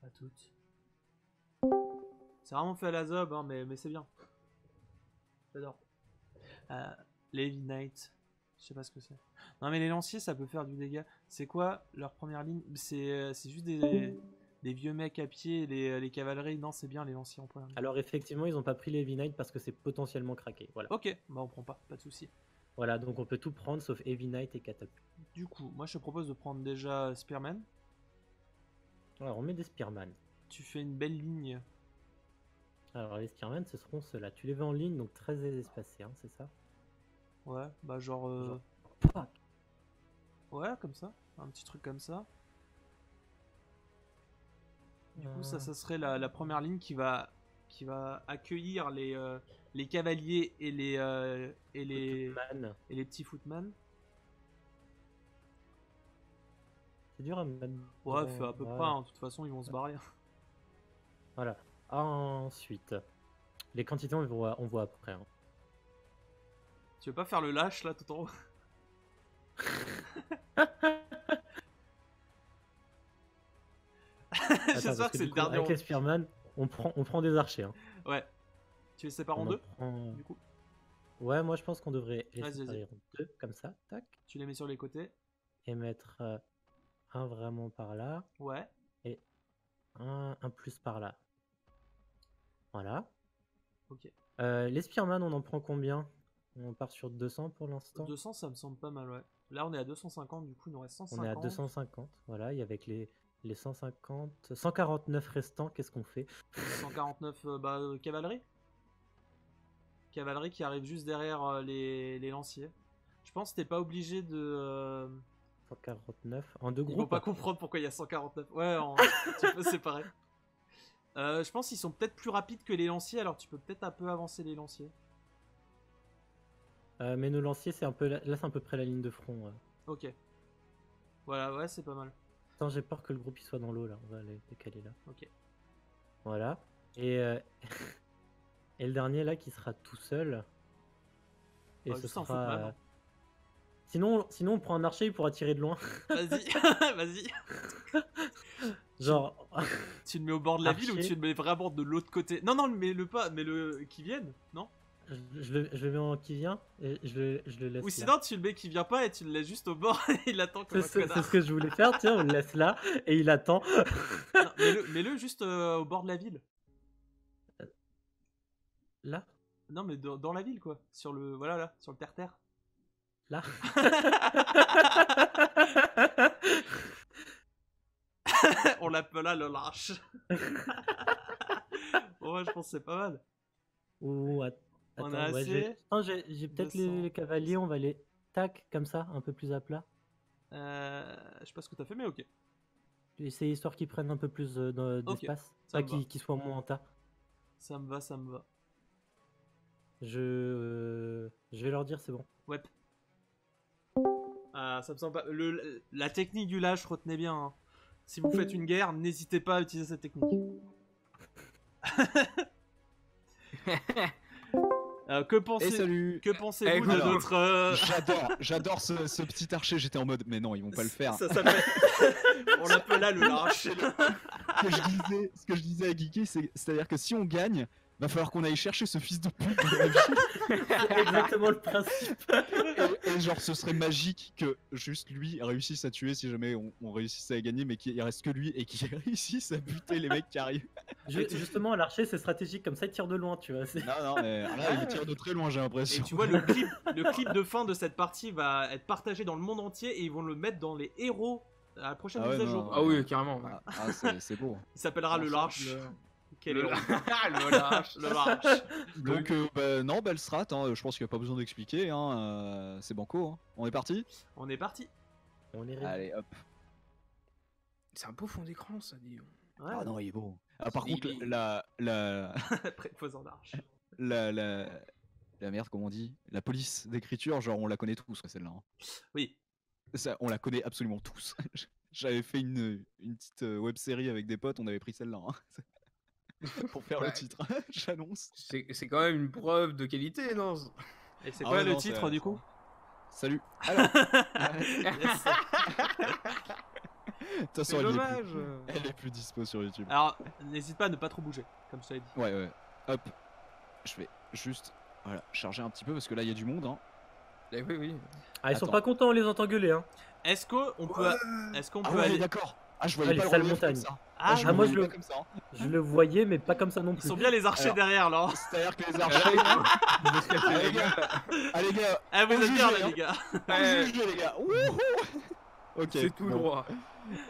À toutes. C'est vraiment fait à la zob, hein, mais c'est bien. J'adore. Les Heavy Knight. Je sais pas ce que c'est. Non mais les lanciers, ça peut faire du dégât. C'est quoi leur première ligne? C'est juste des vieux mecs à pied, les cavaleries. Non, c'est bien les lanciers en première ligne. Alors effectivement, ils ont pas pris les Heavy Knight parce que c'est potentiellement craqué. Voilà. Ok, bah on prend pas de souci. Voilà, donc on peut tout prendre sauf Heavy Knight et Catapulte. Du coup, moi je te propose de prendre déjà Spearman. Alors on met des Spearman. Tu fais une belle ligne. Alors les Spearmen, ce seront ceux-là. Tu les veux en ligne, donc très espacés, hein, c'est ça? Ouais, bah genre... Pac. Ouais, comme ça. Un petit truc comme ça. Du coup, ça serait la première ligne qui va accueillir les cavaliers et les Man. petits footman. C'est dur à mettre. Ouais, devant, fait à peu voilà. près, hein. De toute façon, ils vont se barrer. Voilà. Ensuite, les quantités, on voit après. Hein. Tu veux pas faire le lâche, là, tout en haut? J'espère que c'est le dernier. Avec les Spearman, on prend des archers. Hein. Ouais. Tu les sépares en On en deux, prend- du coup? Ouais, moi je pense qu'on devrait les Vas-y, séparer en deux, comme ça, tac. Tu les mets sur les côtés. Et mettre un vraiment par là, Ouais. et un plus par là. Voilà. Ok. Les Spearman, on en prend combien? On part sur 200 pour l'instant. 200, ça me semble pas mal, ouais. Là, on est à 250, du coup, il nous reste 150. On est à 250, voilà, et avec les 150, 149 restants, qu'est-ce qu'on fait? 149, cavalerie. Cavalerie qui arrive juste derrière les lanciers. Je pense que t'es pas obligé de... 149, en deux Ils vont groupes? pas comprendre pourquoi il y a 149. Ouais, tu peux séparer. Je pense qu'ils sont peut-être plus rapides que les lanciers, alors tu peux peut-être un peu avancer les lanciers. Mais nos lanciers, c'est un peu là, c'est à peu près la ligne de front. Ouais. Ok. Voilà, ouais, c'est pas mal. Attends, j'ai peur que le groupe il soit dans l'eau là, on va les décaler là. Ok. Voilà. Et, et le dernier là qui sera tout seul. Et Ah, ce juste un sera. footman, hein. Sinon, on prend un archer, il pourra tirer de loin. Vas-y, vas-y. Genre. Tu le mets au bord de la ville ou Archer. tu le mets vraiment de l'autre côté? Non, non, mets-le pas, mets-le qui vienne, non? je le mets en qui vient et je le laisse Ou là. sinon, tu le mets qui vient pas et tu le laisses juste au bord et il attend comme un C'est connard. ce que je voulais faire, tiens, on le laisse là et il attend. Non, mets-le juste au bord de la ville. Là. Non, mais dans la ville, quoi. Sur le, voilà, là, sur le terre-terre. Là. On l'appela le lâche. Bon, ouais, je pense que c'est pas mal. Ou On attends, a ouais, assez. j'ai peut-être 200. les cavaliers, on va les tac comme ça, un peu plus à plat. Je sais pas ce que t'as fait, mais ok. C'est histoire qu'ils prennent un peu plus d'espace, ça pas me va. qu'ils soient moins en tas. Ça me va, ça me va. Je vais leur dire c'est bon. Ouais. Ah, ça me semble pas. La technique du lâche, retenez bien. Hein. Si vous faites une guerre, n'hésitez pas à utiliser cette technique. Que Et salut. pensez-vous Eh, de alors, notre... J'adore ce petit archer. J'étais en mode, mais non, ils vont pas le faire. Ça s'appelle... On l'appela le lâche. Ce que je disais à Geeky, c'est-à-dire que si on gagne, va falloir qu'on aille chercher ce fils de pute dans la ville. C'est exactement le principe. Et genre, ce serait magique que juste lui réussisse à tuer si jamais on réussissait à gagner, mais qu'il reste que lui et qu'il réussisse à buter les mecs qui arrivent. Justement, l'archer c'est stratégique, comme ça il tire de loin, tu vois. Non, mais là, il tire de très loin, j'ai Et l'impression. tu vois, le clip de fin de cette partie va être partagé dans le monde entier et ils vont le mettre dans les héros à la prochaine Ah ouais, mise à non, jour. non. Ah oui, carrément. C'est beau. Il s'appellera le lâche. Quel Le héros. le lâche. Le lâche. Donc, non, belle strat, hein, je pense qu'il n'y a pas besoin d'expliquer. Hein, c'est banco. Hein. On est parti. On est parti. On est Allez, hop. C'est un beau fond d'écran, ça dit. Ouais. Ah non, il est beau. Ah, par Il- contre, il- la Préposant d'arche. la merde, comment on dit, la police d'écriture, genre on la connaît tous, quoi, celle-là. Hein. Oui. Ça, on la connaît absolument tous. J'avais fait une petite web série avec des potes, on avait pris celle-là. Hein. Pour faire le Ouais. titre, j'annonce. C'est quand même une preuve de qualité, non? Et c'est Ah quoi ouais, le non, titre c'est- du coup? Salut. Alors, Yes. de toute façon, C'est elle, dommage. elle est plus dispo sur YouTube. Alors, n'hésite pas à ne pas trop bouger, comme je t'avais dit. Ouais. Hop. Je vais juste charger un petit peu parce que là il y a du monde. Hein. Eh oui. Ah, ils sont Attends. pas contents, on les entend gueuler. Hein. Est-ce qu'on peut, Ah peut ouais, aller... d'accord. Ah, je voyais Ah, pas les le salles relief comme montagnes. ça. Ah, je ah, moi, le je voyais le- pas comme ça. Hein. Je le voyais, mais pas comme ça non Ils plus. sont bien les archers Alors. derrière là. C'est-à-dire que les archers. Allez, les gars, Ah, vous On êtes bien juge, là, hein. les gars. on juge, les gars. Wouhou. Ok. C'est tout bon. droit.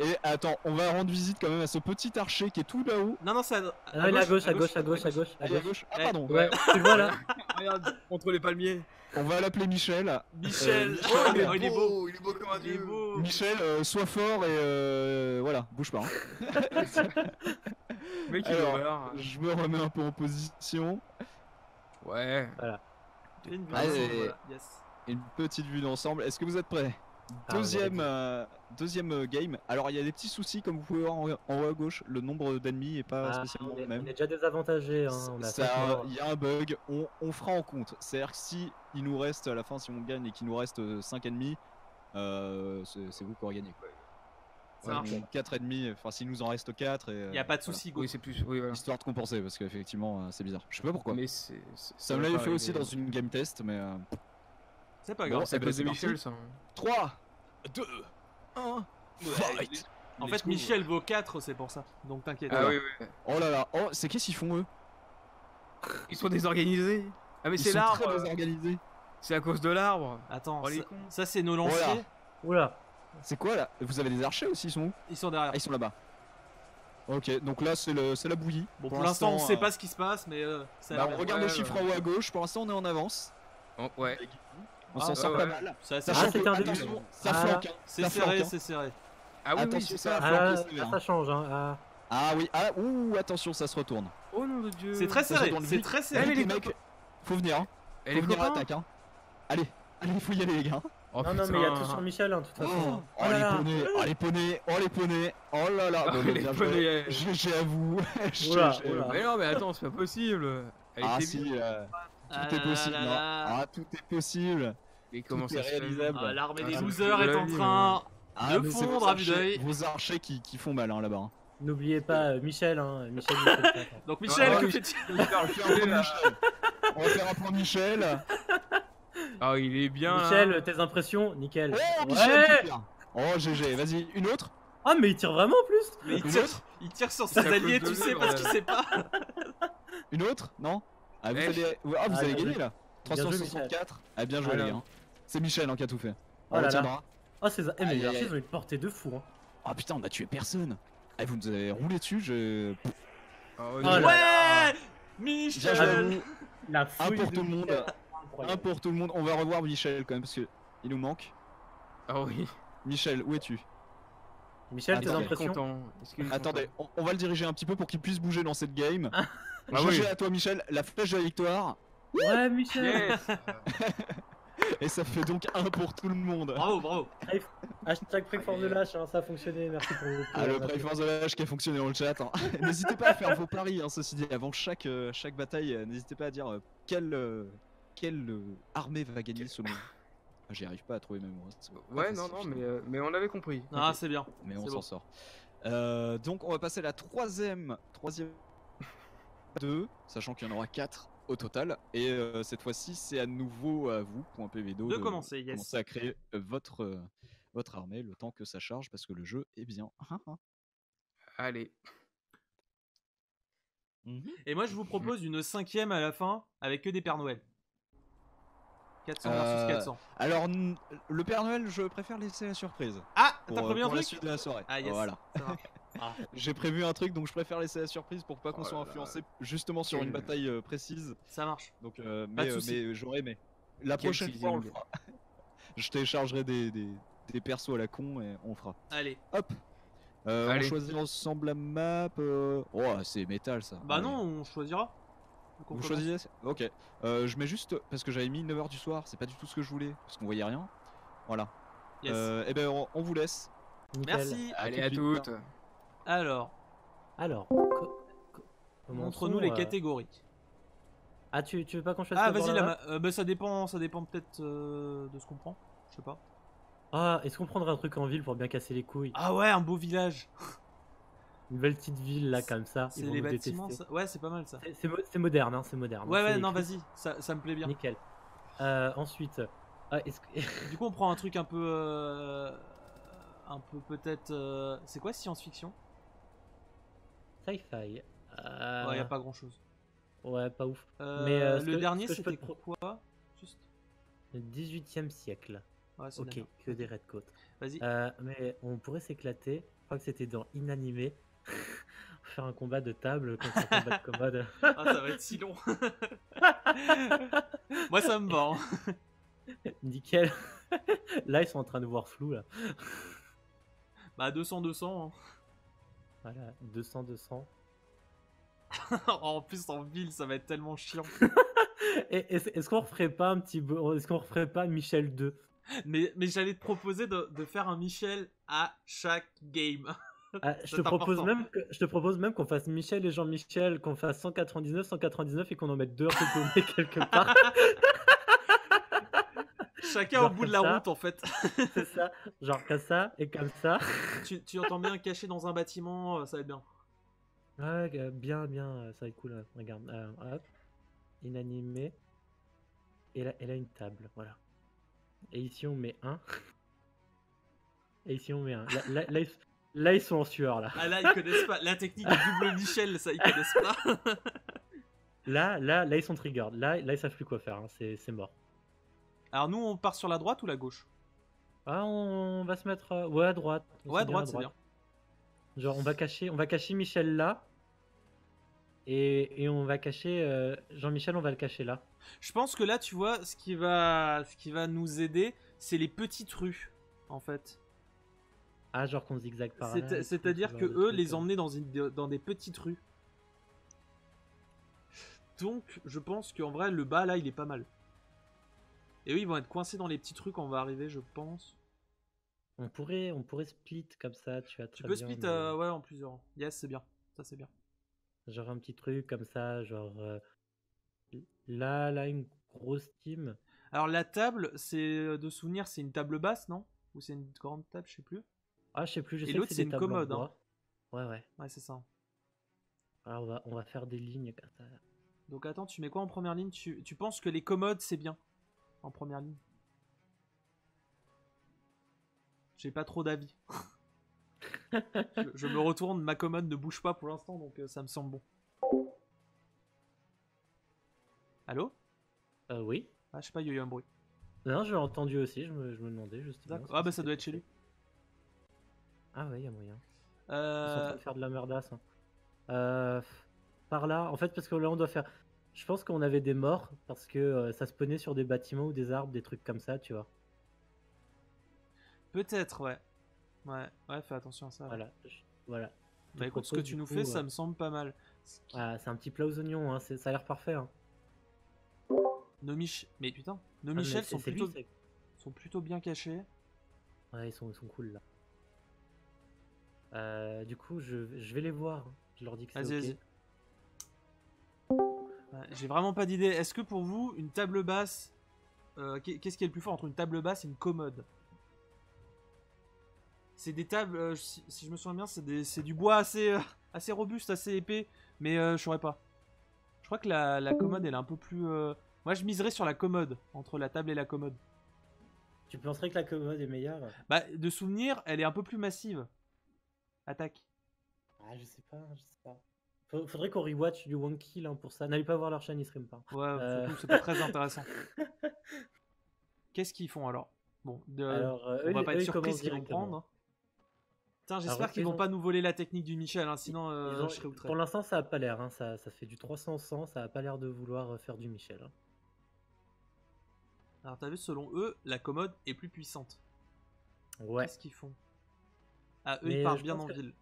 Et attends, on va rendre visite quand même à ce petit archer qui est tout là-haut. Non, c'est Ah, il est à gauche, à gauche, à gauche, à gauche. Ah, à gauche. Ah, Ouais. pardon. Ouais, tu le vois là? Regarde, entre les palmiers. On va l'appeler Michel. Michel. Michel, Oh, il il est beau. il est beau comme un Il est dieu. beau. Michel, sois fort et voilà, bouge pas. Hein. Mec, il est Alors, horreur. je me remets un peu en position. Ouais. Fais une vue Allez. d'ensemble, voilà. Yes. Une petite vue d'ensemble. Est-ce que vous êtes prêts? Ah, Deuxième game. Alors il y a des petits soucis comme vous pouvez voir en haut à gauche. Le nombre d'ennemis est pas spécialement on le est même. déjà désavantagé. Hein. On a cinq morts. Il y a un bug. On fera en compte. C'est-à-dire que si il nous reste à la fin, si on gagne et qu'il nous reste 5 ennemis, c'est vous qui aurez gagné. Quoi. Ça marche. 4 ennemis. Enfin s'il nous en reste 4 et. Y a pas de souci, go. Oui, c'est plus. Oui, voilà. Histoire de compenser parce qu'effectivement c'est bizarre. Je sais pas pourquoi. Mais Ça me l'avait fait aussi dans une game test mais. C'est pas Bon, grave. C'est à Eh ben, cause de c'est Michel, parti. ça. 3, 2, 1, fight! En fait, Michel vaut 4, c'est pour ça. Donc t'inquiète. Ah oui, oui. Oh là là, oh, c'est qu'est-ce qu'ils font eux? Ils sont désorganisés. Ah, mais Ils c'est sont très l'arbre. désorganisés. C'est à cause de l'arbre. Attends, Oh, les ça, cons. ça, c'est nos lanciers. Voilà. Oula. C'est quoi là? Vous avez des archers aussi, ils sont où? Ils sont derrière. Ah, ils sont là-bas. Ok, donc là c'est la bouillie. Bon, pour l'instant, on sait pas ce qui se passe, mais ça a Bah, l'air on bien. regarde Ouais, les chiffres ouais. en haut à gauche, pour l'instant on est en avance. Oh, ouais. On Ah, s'en sort ouais, pas ouais. mal. Ça, c'est Sachant c'était que, un début. attention, ça Ah, flanque. Hein. c'est Ça serré, flanque, hein. c'est serré. Ah oui, oui, Attention, c'est ça ça. flanque. Ah, flanqué, là, hein. ça change. Hein. Ah. Ah oui, ah ouh, attention, ça se retourne. Oh nom de Dieu. C'est très Ça serré, retourne c'est vite. très Allez serré. les mecs, faut venir. Hein. Et Faut les venir à copains. l'attaque. Hein. Allez, il faut y aller les gars. Oh, Non, non, mais il y a putain. tout sur Michel, hein, de toute façon. Oh, là les là. poneys, oh les poneys, oh les poneys, oh là là, Ah, bon, les bien poneys. joué. GG à vous. Oula, GG. oula. Mais non, mais attends, c'est pas possible. Elle Ah était si, bien. tout est possible. là hein. là. Ah, tout est possible. Et comment tout ça est se fait réalisable. Ah, l'armée Ah, des c'est le losers fou de est la en vie, train Ah, de mais c'est fondre à vue d'œil. vos archers qui font mal hein, là-bas. Hein. N'oubliez pas Michel. Hein. Michel, il fait le taf, hein. Donc, Michel, Ah, que oui. fais-tu? On va faire un point Michel. On va faire un point Michel. Ah, il est bien. Michel, là. tes impressions, nickel. Oh, Michel, Ouais. super. Oh, GG, vas-y, une autre. Ah, mais il tire vraiment en plus. Mais Une autre il tire sur C'est ses à cause alliés, de tu lui, sais, parce bordel. qu'il sait pas. Une autre Non Ah, vous Eh, allez, vous Ah, allez bien gagner joué. là. Bien joué, 364. Ah, bien joué Ah, les là. gars. C'est Michel hein, qui a tout fait. Oh là là. retiendra. Oh, ces mais Aïe, les aïe, archers, aïe. ils ont une portée de fou. Hein. Ah putain, on a tué personne. Ah, vous nous avez roulé dessus, je. Oh, Oh là là. Ouais Bien joué à Michel vous. La Un fouille pour de tout le monde. Michel, Un incroyable. pour tout le monde. On va revoir Michel quand même parce que il nous manque. Ah oui. Michel, où es-tu? Michel, tes Attends, impressions. Content. Est-ce qu'il est Attendez, on va le diriger un petit peu pour qu'il puisse bouger dans cette game. Ah GG oui. à toi Michel, la flèche de la victoire. Ouais, Michel. Yes. Et ça fait donc un pour tout le monde. Bravo, bravo. Hashtag Breakforce de lâche, hein, ça a fonctionné. Merci pour vos Ah, le Breakforce de l'âge qui a fonctionné dans le chat. Hein. N'hésitez pas à faire vos paris, hein, ceci dit, avant chaque bataille. N'hésitez pas à dire quelle armée va gagner selon vous. Ah, j'y arrive pas à trouver mes mots. hein, c'est pas Ouais, facile, non, non, finalement. mais on avait compris. Ah, c'est bien. Mais on c'est s'en bon. sort. Donc on va passer à la troisième 2, sachant qu'il y en aura 4 au total. Et cette fois-ci, c'est à nouveau à vous, point PVDO, De commencer, yes. commencer à créer votre armée le temps que ça charge parce que le jeu est bien. Allez. Et moi, je vous propose une 5ème à la fin avec que des Pères Noël. 400 versus 400. Alors, le Père Noël, je préfère laisser la surprise. Ah, Pour, t'as prévu un pour la truc? suite de la soirée. Ah, yes. Voilà. Ça marche. J'ai prévu un truc, donc je préfère laisser la surprise pour pas qu'on Oh soit là là. influencé justement sur une Quel- bataille précise. Ça marche. Donc, de mais soucis. j'aurais aimé. La Quel prochaine fois, on le teasing. fera. Je téléchargerai des persos à la con et on fera. Allez. Hop. On Allez. choisit ensemble la map. Oh, c'est métal ça. Bah Allez. non, on choisira. Donc, on Vous commence. choisissez? Ok. Je mets juste parce que j'avais mis 9h du soir. C'est pas du tout ce que je voulais parce qu'on voyait rien. Voilà. Yes. Et ben on vous laisse. Nickel. Merci. Allez tout à de suite. toutes. Alors, Alors, montre-nous les catégories. Ah, tu veux pas qu'on choisisse Ah, d'abord vas-y, la la map bah, ça dépend peut-être de ce qu'on prend. Je sais pas. Ah, est-ce qu'on prendrait un truc en ville pour bien casser les couilles? Ah ouais, un beau village. Une belle petite ville là, comme ça. C'est ils vont les nous bâtiments. détester. Ça... Ouais, c'est pas mal ça. C'est moderne, hein, c'est moderne. Ouais, C'est ouais, non, écrit. vas-y. Ça me plaît bien. Nickel. Ensuite, est-ce que... Du coup, on prend un truc un peu peut-être. C'est quoi science-fiction? Sci-fi. Ouais, y a pas grand-chose. Ouais, pas ouf. Euh, Mais, ce le que- dernier, ce que je peux c'était te quoi? Juste. Le 18e siècle. Ouais, c'est Ok, bien. que des redcoats. Vas-y. Mais on pourrait s'éclater. Je crois que c'était dans Inanimé. Faire un combat de table contre un combat de commode. Ah, ça va être si long. Moi, ça me va. Hein. Nickel. Là, ils sont en train de voir flou. Là. Bah, 200-200. Voilà, 200-200. Hein. En plus, en ville, ça va être tellement chiant. Est-ce qu'on referait pas un petit est-ce qu'on referait pas Michel 2? Mais j'allais te proposer de faire un Michel à chaque game. Ah, je C'est important. te propose même qu'on fasse Michel et Jean-Michel, qu'on fasse 199, 199 et qu'on en mette deux recoupés quelque part. Chacun Genre au bout de comme la ça. route, en fait. C'est ça, genre comme ça et comme ça. Tu entends bien caché dans un bâtiment, ça va être bien. Ouais, bien, ça va être cool. Regarde, hop, Inanimé. Et là, une table, voilà. Et ici, on met un. Et ici, on met un. Là, ils sont en sueur, là. Ah là, ils connaissent pas. La technique du double Michel, ça, ils connaissent pas. Là, ils sont triggered. Là, ils savent plus quoi faire. Hein. C'est mort. Alors, nous, on part sur la droite ou la gauche? Ah, on va se mettre. Ouais, à droite. Ouais, à droite, c'est bien. Genre, on va cacher Michel là. Et on va cacher. Jean-Michel, on va le cacher là. Je pense que là, tu vois, ce qui va nous aider, c'est les petites rues, en fait. Ah, genre qu'on zigzag par là. C'est-à-dire que eux, les emmener dans des petites rues. Donc, je pense qu'en vrai, le bas, là, il est pas mal. Et eux, ils vont être coincés dans les petites rues quand on va arriver, je pense. On pourrait split comme ça, tu vois. Tu peux split ouais, en plusieurs. Yes, c'est bien. Ça, c'est bien. Genre un petit truc comme ça, genre. Là, une grosse team. Alors, la table, c'est de souvenir, c'est une table basse, non? Ou c'est une grande table, je sais plus. Ah, je sais plus, je Et sais que l'autre, c'est c'est des une tables en commode. Hein. bois. Ouais. Ouais, c'est ça. Alors, on va faire des lignes comme ça. Donc, attends, tu mets quoi en première ligne? Tu penses que les commodes, c'est bien en première ligne? J'ai pas trop d'avis. je me retourne, ma commode ne bouge pas pour l'instant, donc ça me semble bon. Allô? Oui. Ah, je sais pas, il y a eu un bruit. Non, j'ai entendu aussi, je me demandais justement. Ah, bah ça doit être chez lui. Ah, ouais, il y a moyen. Ils sont en train de faire de la merdasse. Par là, en fait, parce que là, on doit faire. Je pense qu'on avait des morts parce que ça spawnait sur des bâtiments ou des arbres, des trucs comme ça, tu vois. Peut-être, ouais. Ouais, fais attention à ça. Voilà. Voilà. Bah écoute, ce que tu nous fais, ça me semble pas mal. Ah, c'est un petit plat aux oignons, hein. Ça a l'air parfait. Hein. Mais putain, nos Michel sont plutôt bien cachés. Ouais, ils sont cool là. Du coup, je vais les voir. Hein. Je leur dis que c'est Vas-y. Ouais, j'ai vraiment pas d'idée. Est-ce que pour vous, une table basse, qu'est-ce qui est le plus fort entre une table basse et une commode? C'est des tables, si je me souviens bien, c'est du bois assez robuste, assez épais, mais je saurais pas. Je crois que la commode, elle est un peu plus... Moi, je miserais sur la commode, entre la table et la commode. Tu penserais que la commode est meilleure? Bah, de souvenir, elle est un peu plus massive. Attaque. Ah, je sais pas. Faudrait qu'on rewatch du Wonky là pour ça. N'allez pas voir leur chaîne, ils streament pas. Ouais, surtout, c'est pas très intéressant. Qu'est-ce qu'ils font alors? Bon, alors, on va pas être surpris ce qu'ils vont prendre. Putain, j'espère qu'ils vont pas nous voler la technique du Michel, hein, sinon je serais outré. Pour l'instant, ça a pas l'air. Hein, ça fait du 300-100, ça a pas l'air de vouloir faire du Michel. Hein. Alors, t'as vu, selon eux, la commode est plus puissante. Ouais. Qu'est-ce qu'ils font? Ah, eux, ils partent bien en ville.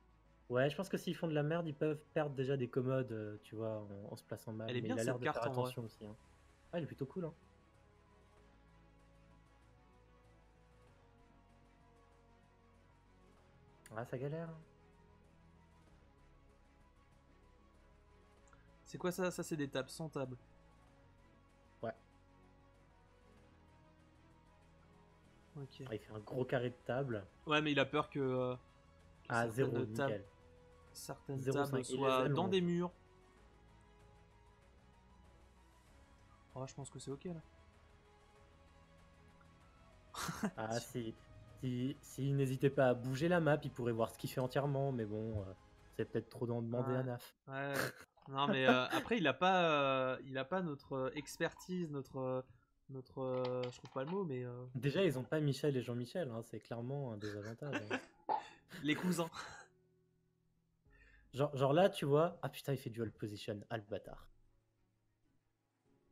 Ouais, je pense que s'ils font de la merde, ils peuvent perdre déjà des commodes, tu vois, en se plaçant mal. Elle est bien, il a l'air de cette carte, faire en vrai. attention aussi. Hein. Ah, elle est plutôt cool. Hein. Ah, ça galère. Hein. C'est quoi ça? Ça, c'est des tables, sans table. Ouais. Ok. Ah, il fait un gros carré de table. Ouais, mais il a peur que Ah, zéro, nickel. Certaines 0, tables 5. soient dans des murs. Oh, je pense que c'est ok là. Ah, si n'hésitait pas à bouger la map, il pourrait voir ce qu'il fait entièrement, mais bon, c'est peut-être trop d'en demander à Naf. Ouais. Non, mais après, il a pas notre expertise, notre je trouve pas le mot, mais Déjà, ils ont pas Michel et Jean-Michel, hein, c'est clairement un désavantage. Hein. les cousins. Genre là, tu vois, ah putain, il fait dual position, ah le bâtard.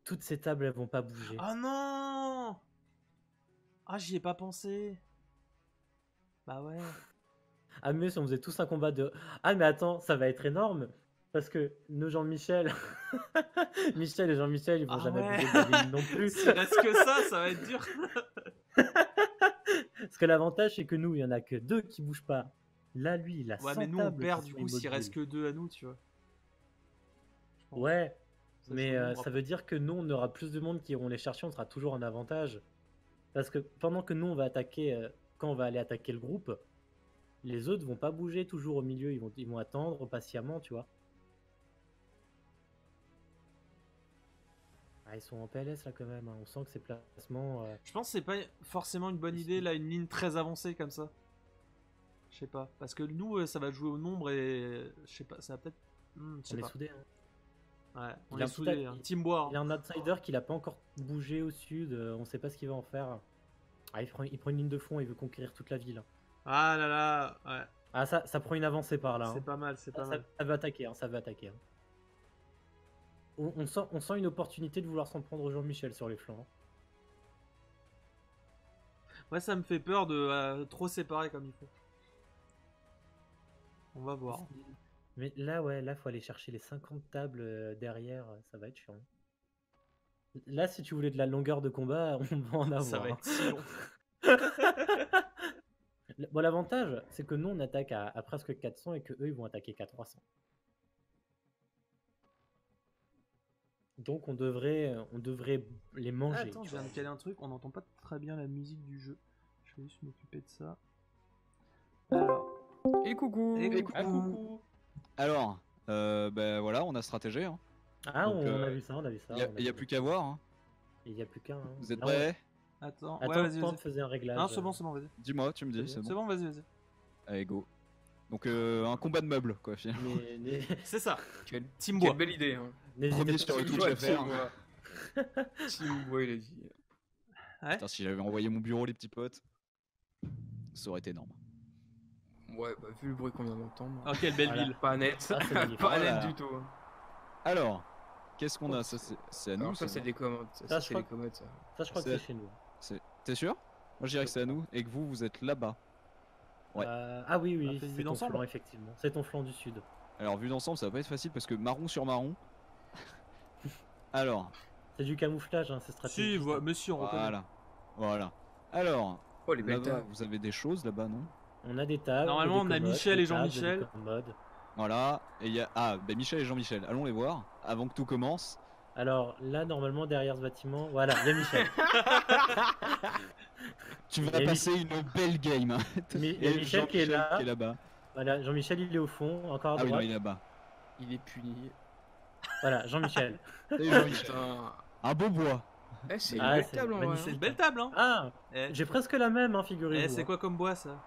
Toutes ces tables, elles vont pas bouger. Ah non! Ah, j'y ai pas pensé. Bah ouais. Ah mais si on faisait tous un combat de... Ah mais attends, ça va être énorme, parce que nos Jean-Michel, Michel et Jean-Michel, ils vont Ah jamais ouais. bouger de la ligne non plus. S'il reste que ça va être dur. Parce que l'avantage, c'est que nous, il y en a que 2 qui bougent pas. Là, lui, il a 100 Ouais, mais nous on tables perd qui du sont coup s'il reste immobiles. que 2 à nous, tu vois. Je pense. Ouais, Ça mais joue le nombre ça veut dire que nous, on aura plus de monde qui iront les chercher, on sera toujours en avantage. Parce que pendant que nous, on va attaquer, quand on va aller attaquer le groupe, les autres vont pas bouger toujours au milieu, ils vont attendre patiemment, tu vois. Ah, ils sont en PLS là quand même, hein. On sent que ces placements... Je pense que c'est pas forcément une bonne idée là, une ligne très avancée comme ça. Je sais pas. Parce que nous, ça va jouer au nombre et. Je sais pas, ça va peut-être. Je on sais est pas. soudés. Hein. Ouais, on Il a est un soudés. petit- Hein. Team bois. Il y a un outsider qui n'a pas encore bougé au sud, on sait pas ce qu'il va en faire. Ah, il prend une ligne de fond, il veut conquérir toute la ville. Hein. Ah là là, ouais. Ah, ça prend une avancée par là. C'est Hein. pas mal, c'est pas mal. Ça veut attaquer, hein, ça veut attaquer. Hein. On sent une opportunité de vouloir s'en prendre Jean-Michel sur les flancs. Ouais, ça me fait peur de trop séparer comme il faut. On va voir. Mais là, ouais, là, faut aller chercher les 50 tables derrière, ça va être chiant. Là, si tu voulais de la longueur de combat, on va en avoir. Ça va hein. être si long. Bon, l'avantage, c'est que nous, on attaque à presque 400 et que eux, ils vont attaquer qu'à 300. Donc, on devrait les manger. Ah, attends, tu je viens vois. de caler un truc, on n'entend pas très bien la musique du jeu. Je vais juste m'occuper de ça. Alors, Et coucou. Et Ah, coucou. Alors, ben voilà, on a stratégé. Hein. Ah, Donc, on a vu ça, on a vu ça. Il n'y a plus qu'à voir. Hein. Il n'y a plus qu'un. Hein. Vous êtes Là, prêts? attends, Attends, ouais, vas-y, on vas-y. faisait un réglage. Non, c'est bon, vas-y. Dis-moi, tu me dis, c'est C'est bon. bon, vas-y. Allez, go. Donc, un combat de meubles, quoi, finalement. C'est ça. Quelle, Team quelle bois. belle idée. Hein. N'hésitez Premier pas- sur le Team Twitch bois, à faire. team bois. Team bois, il a dit. Ouais. Putain, si j'avais envoyé mon bureau, les petits potes, ça aurait été énorme. Ouais, bah, vu le bruit qu'on vient d'entendre. Oh, quelle belle Voilà. ville. Pas net. Ça, c'est magnifique. Pas Voilà. net du tout. Hein. Alors, qu'est-ce qu'on a? Ça, c'est à nous. Alors ça, ça, c'est non des commodes. Ça, Ça, c'est je les crois- commodes, ça. Ça, je crois que C'est- c'est chez nous. T'es sûr? Moi, je dirais que c'est à nous et que vous êtes là-bas. Ouais. Ah oui, On a oui, fait une c'est vue ton d'ensemble. flanc, effectivement. C'est ton flanc du sud. Alors, vu d'ensemble, ça va pas être facile parce que marron sur marron. Alors, C'est du camouflage, hein, c'est Si, stratégique. monsieur, on reconnaît. voilà. Alors, Oh, les belles là-bas, tables. vous avez des choses là-bas, non? On a des tables. Normalement, des on a commodes, Michel des et tables, Jean-Michel. des commodes. Voilà. Et il y a ben Michel et Jean-Michel. Allons les voir avant que tout commence. Alors là, normalement, derrière ce bâtiment, voilà, il y a Michel. Tu vas Et passer une belle game. Hein. Il y a Et Michel qui est Jean-Michel là. qui est là-bas. Voilà, Jean-Michel, il est au fond, encore à Ah oui, non, droite. il est là-bas. Il est puni. Voilà, Jean-Michel. Et Jean-Michel. Putain. Un beau bois. Eh, c'est Ah, une belle c'est table en vrai. magnifique. C'est une belle table, hein. Ah, Eh, j'ai presque la même, hein, figurez-vous. c'est quoi comme bois ça?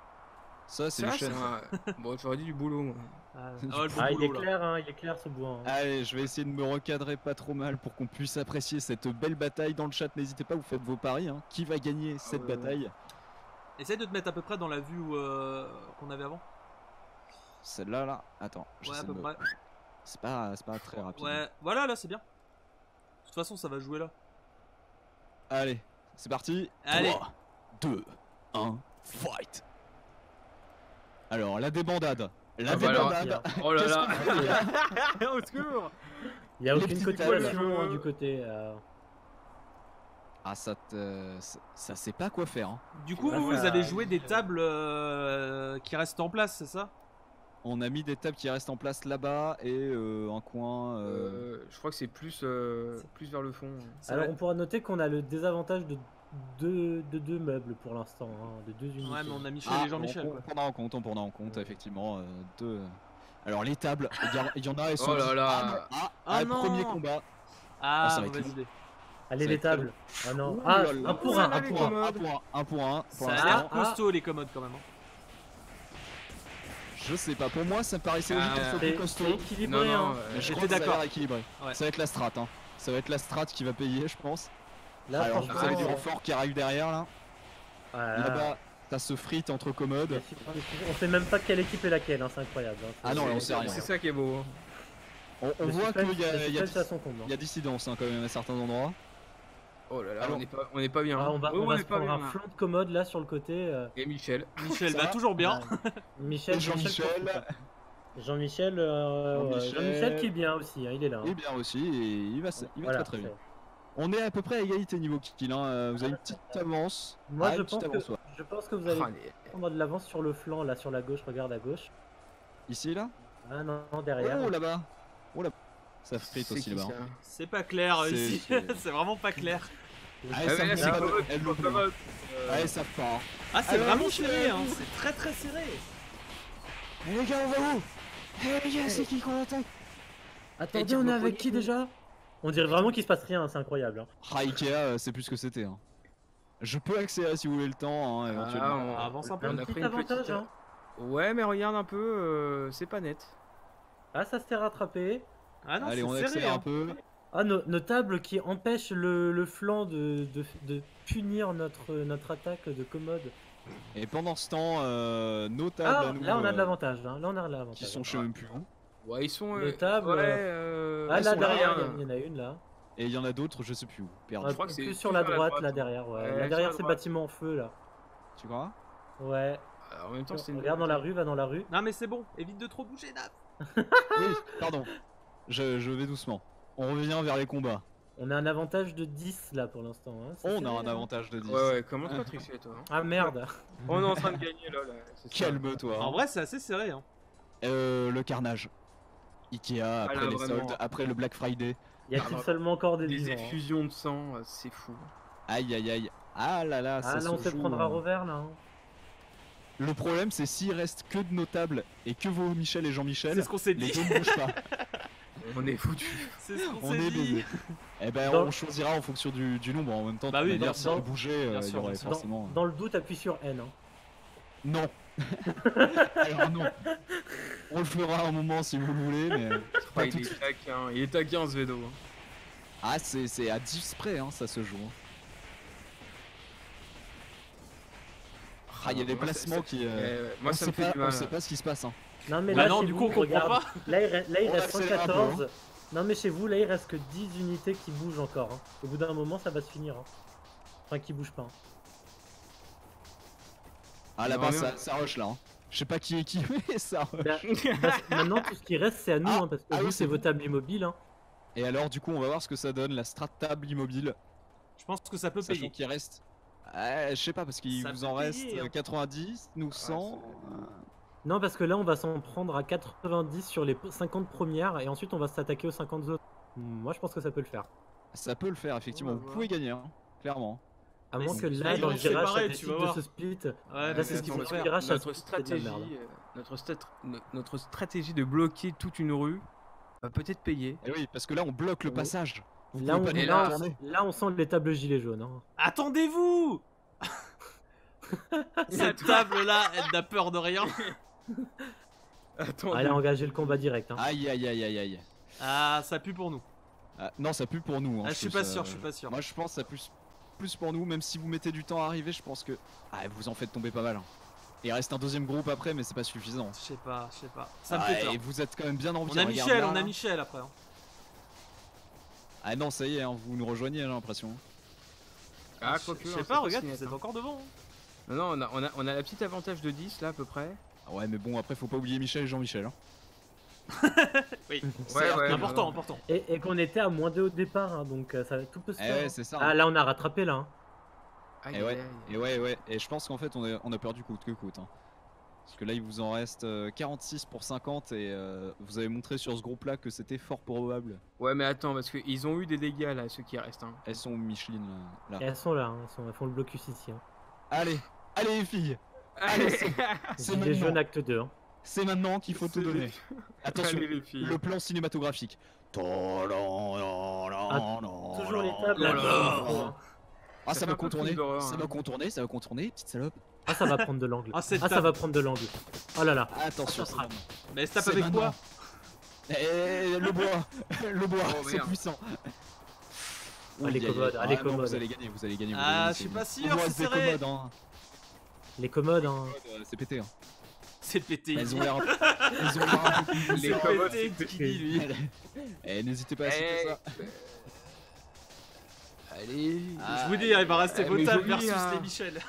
Ça, c'est Ça, du c'est chêne. Bon, j'aurais dit du boulot, moi. Ah, Du le Ah, bon il est boulot, là. clair, hein, il est clair ce bois. Hein. Allez, je vais essayer de me recadrer pas trop mal pour qu'on puisse apprécier cette belle bataille dans le chat. N'hésitez pas, vous faites vos paris. Hein. Qui va gagner cette ouais, ouais. bataille? Essaye de te mettre à peu près dans la vue qu'on avait avant. Celle-là, là. Attends, Ouais, à j'essaie peu de me- près. C'est pas très rapide. Ouais, voilà, là, c'est bien. De toute façon, ça va jouer là. Allez, c'est parti. Allez. 3, 2, 1, fight. Alors, la débandade. La Ah bah alors, débandade. Oh là Qu'est-ce là. qu'on fait Au secours. Il n'y a Les aucune petites cotisation tables. hein, du côté. Ah, ça sait pas quoi faire. Hein. Du coup, Là, vous ça- avez joué des tables qui restent en place, c'est ça? On a mis des tables qui restent en place là-bas et un coin. Je crois que c'est plus vers le fond. Ça Alors, va on pourra noter qu'on a le désavantage de deux meubles pour l'instant, hein, de deux unités. Ouais, mais on a Michel Ah, et Jean-Michel, on quoi. prendra en compte effectivement deux. Alors les tables, il y en a, elles sont. Oh là là. Ah non. Premier combat. Ah, ça va être mauvaise long. idée. Allez, Ça les va être très tables. Ah non. Ouh Ah, là là. un pour un, Ouh là un là, pour les un. commodes. Un pour un. Pour Ça a l'instant. l'air costaud, les commodes, quand même. Hein. Je sais pas, pour moi ça me paraissait logique Ah, qu'elle soit C'est plus costaud. c'est équilibré. Non, hein. non. Mais je J'étais crois que ça a l'air d'accord. équilibré. Ouais. Ça va être la strat. Hein. Ça va être la strat qui va payer, je pense. Là, Alors, franchement, vous avez du renfort qui arrive derrière là. voilà. Là-bas, t'as ce frite entre commodes. On sait même pas quelle équipe est laquelle, hein, c'est incroyable. Hein. Ah non, on sait rien. C'est ça qui est beau. hein. On voit qu'il y a, il y a dissidence quand même à certains endroits. Oh là là, Alors- on est pas bien. on va, Oui, on va est se pas prendre un bien. flanc de commode là sur le côté. Et Michel. Michel Ça va va toujours bien. Michel, Et Jean-Michel. Jean-Michel, Jean-Michel. Jean-Michel qui est bien aussi, hein, il est là. Il est bien aussi et il va Voilà, très très bien. c'est- On est à peu près à égalité niveau kill. Hein. Vous avez une petite avance. Moi, Ah, je une petite avance, ouais. pense que vous allez Ah, les- prendre de l'avance sur le flanc là, sur la gauche. Regarde à gauche. Ici là. Ah non, derrière. Oh là-bas. Oh là. Ça frite c'est aussi qui, là-bas. ça hein. C'est pas clair C'est- ici. c'est- C'est vraiment pas clair. Ah, Ah, ça mais là, me c'est dit pas- pas- commode, elle c'est le pas bloque. commode. Allez, ça part. Ah, c'est Alors, vraiment Michel, serré, hein. C'est très très serré. Mais les gars, on va où? Eh les gars, c'est qui qu'on attaque? Attendez, tu on est vois avec pas qui du tout. déjà? On dirait vraiment qu'il se passe rien, c'est incroyable. Hein. Ah, Ikea, c'est plus ce que c'était. Hein. Je peux accélérer si vous voulez le temps, hein, éventuellement. Avance un peu. Un a petit pris une avantage, petite- hein. Ouais, mais regarde un peu, c'est pas net. Ah, ça s'est rattrapé. Ah non, Allez, c'est on serré. accélère hein. un peu. Ah, nos tables qui empêchent le flanc de punir notre attaque de commode. Et pendant ce temps, nos tables Ah, à nous, là on a de l'avantage. Hein. Là on a de l'avantage. qui sont je sais même plus où. Ouais, ils sont. Les tables, Ouais, Ah, ils là sont là, derrière, hein. il y en a une là. Et il y en a d'autres, je sais plus où. Perdu. Je crois que c'est plus sur la plus droite, là derrière. Ouais. Ouais, Là sur derrière la ces droite. bâtiments en feu là. Tu crois? Ouais. Alors, en même temps, c'est une. Regarde dans la rue, va dans la rue. Non, mais c'est bon. Évite de trop bouger, Nap. Oui, pardon. Je vais doucement. On revient vers les combats. On a un avantage de 10 là pour l'instant. Hein. C'est On a serré, un hein. avantage de 10. Ouais, ouais, comment tu vas tricher, toi hein. Ah merde. On est en train de gagner là. c'est ça. Calme-toi. En vrai, c'est assez serré. Hein. Le carnage. Ikea, après là, les vraiment. soldes, après le Black Friday. Y a-t-il Ah, seulement encore des Des vivants hein. effusions de sang, c'est fou. Aïe aïe aïe. Ah là là, ça Ah là on se se joue, prendra hein. revers là. Hein. Le problème, c'est s'il reste que de notables et que vos Michel et Jean-Michel, C'est ce qu'on s'est les dit. deux ne bougent pas. On est foutu. C'est ce qu'on On s'est est dit. baisé. Eh ben, Dans- on choisira en fonction du nombre. En même temps, Bah de toute oui, manière, dans- si dans- on bougeait, bien il y sûr, aurait bien sûr. forcément. Dans le doute, appuie sur N. Hein. Non. Alors non. On le fera un moment si vous le voulez, mais pas il tout de est suite. taquin, il est taquin ce Vedo. Ah, c'est à 10 près, hein, ça se joue. hein. Ah, il y a des Moi, placements qui. Moi, on ça sait me fait pas, du mal. on sait pas ce qui se passe. Hein. Non mais Bah là non, chez du vous, coup, on comprend regarde, pas. là il On reste accélère un peu, 114. Non mais chez vous là il reste que 10 unités qui bougent encore. Hein. Au bout d'un moment ça va se finir. Hein. Enfin qui bougent pas. Hein. Ah là-bas, Non, mais ça rush là. Hein. Je sais pas qui est qui, mais ça rush. Bah, maintenant tout ce qui reste c'est à nous Ah, hein, parce que ah vous oui, c'est c'est vos bon. tables immobiles. Hein. Et alors, du coup, on va voir ce que ça donne, la strat table immobile. Je pense que ça peut Sachant payer. qu'il reste. Je sais pas, parce qu'il Ça vous en peut reste payer, hein. 90, nous 100. Non parce que là on va s'en prendre à 90 sur les 50 premières et ensuite on va s'attaquer aux 50 autres. Moi je pense que ça peut le faire. Ça peut le faire, effectivement. On va Vous voir. pouvez gagner, hein, clairement. À Mais moins que c'est- là ils dans vont le se virage ça séparer, tu décide vas de voir. se split. Ouais, Là, mais c'est ce qu'ils attends, vont parce faire. que- Virage, ça notre se fait de la merde. notre stratégie de bloquer toute une rue va peut-être payer. Et oui, parce que là, on bloque le Oh. passage. Vous Là on, pouvez pas nous là, retourner. là on sent les tables gilets jaunes. Hein. Attendez-vous. Cette table là, elle n'a peur de rien. Attends, Allez engager le combat direct. Hein. Aïe, aïe, aïe, aïe, aïe. Ah, ça pue pour nous. Ah, non, ça pue pour nous. Hein, Ah, je suis trouve pas ça- sûr, je suis pas sûr. Moi, je pense que ça pue plus pour nous, même si vous mettez du temps à arriver, je pense que. Ah, vous en faites tomber pas mal. Hein. Il reste un deuxième groupe après, mais c'est pas suffisant. Je sais pas, je sais pas. Ça me Ah, fait peur. et vous êtes quand même bien en vie. On a regarde Michel, là, on a là. Michel après. Hein. Ah non, ça y est, hein, vous nous rejoignez, j'ai l'impression. Ah, Je quoique, sais hein, c'est pas, regarde, si vous net, êtes hein. encore devant. hein. Non, on a la petite avantage de 10 là à peu près. Ah ouais, mais bon, après, faut pas oublier Michel et Jean-Michel. Hein. Oui. C'est-à-dire ouais, que- Important, important. Et qu'on était à moins 2 au départ, hein, donc tout peut se Eh faire. ouais, hein. c'est ça. Ah hein. là on a rattrapé là. Hein. Aïe, Et ouais, aïe, aïe. et ouais. Et je pense qu'en fait, on a perdu coûte que coûte. Hein. Parce que là, il vous en reste 46 pour 50 et vous avez montré sur ce groupe-là que c'était fort probable. Ouais, mais attends, parce qu'ils ont eu des dégâts là, ceux qui restent. Hein. Elles sont Micheline là. Et elles sont là, hein, elles font le blocus ici. Hein. Allez, allez les filles, Allez, c'est Les jeunes maintenant. acte 2. Hein. C'est maintenant qu'il faut tout C'est- donner. Attention, Allez, les filles. le plan cinématographique. Toujours les tables. Oh là là, là. qui sont- Ah, Ça ça fait va un peu contourner, film d'horreur, ça hein. va contourner, ça va contourner, petite salope. Ah ça va prendre de l'angle. Ah, cette ça table. va prendre de l'angle. Oh là là. Attention, Ça sera- c'est maintenant. Mais ça tape C'est avec quoi maintenant. Et le bois, le bois, Oh, c'est merde. puissant. Ah, les commodes, Ah, les non, commodes. vous allez gagner, vous allez gagner. Ah, je suis pas sûr, c'est c'est serré. commode, hein. Les commodes, hein. C'est pété. Hein. C'est pété. Elles ont l'air. Elles ont l'air un peu plus. C'est commodes, pété, qui dit lui. Eh, n'hésitez pas à citer Eh, ça. Allez. Je vous dis, il va rester mais votable joli, versus hein. les Michel.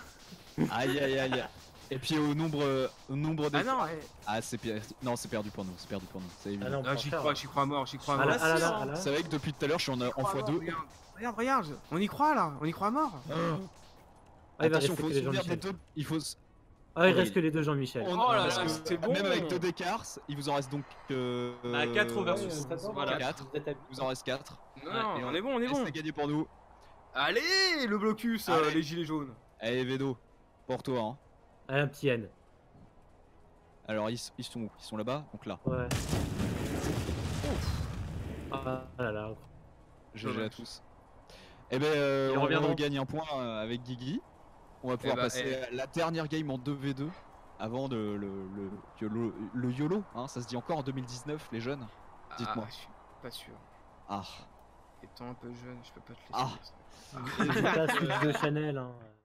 Aïe aïe aïe. Et puis au nombre de. Ah non, Ah c'est non c'est perdu pour nous, c'est perdu pour nous. C'est évident. Ah non, non, j'y crois à mort, j'y crois à Ah mort. là, ah là, sûr, là, ah là. C'est vrai que depuis tout à l'heure je suis en x2. Regarde, on y croit là, on y croit à mort. Ah, il va Attention, rester faut que se les souvenir des Jean-Michel. deux. Il faut. Ah, il reste que les deux Jean-Michel. Oh là parce là, que c'est bon. Même avec 2 d'écart, il vous en reste donc. Bah, 4 versus. Voilà. 4. Il vous en reste 4. Non, Et on est bon, on est bon. C'est gagné pour nous. Allez, le blocus, Allez. les gilets jaunes. Allez Vedo, pour toi. Hein. Ah, un petit N. Alors ils sont où? Ils sont là-bas, donc là. Ouais. Ah là là. GG à Dommage. tous. Et ben Ils on reviendront. gagne un point avec Guigui. On va pouvoir bah, passer à la dernière game en 2v2 avant le YOLO, hein, ça se dit encore en 2019 les jeunes. Dites-moi. Ah, je suis pas sûr. Ah. Étant un peu jeune, je peux pas te laisser. Ah. dire ça. N'hésite pas à Switch de Chanel. Hein.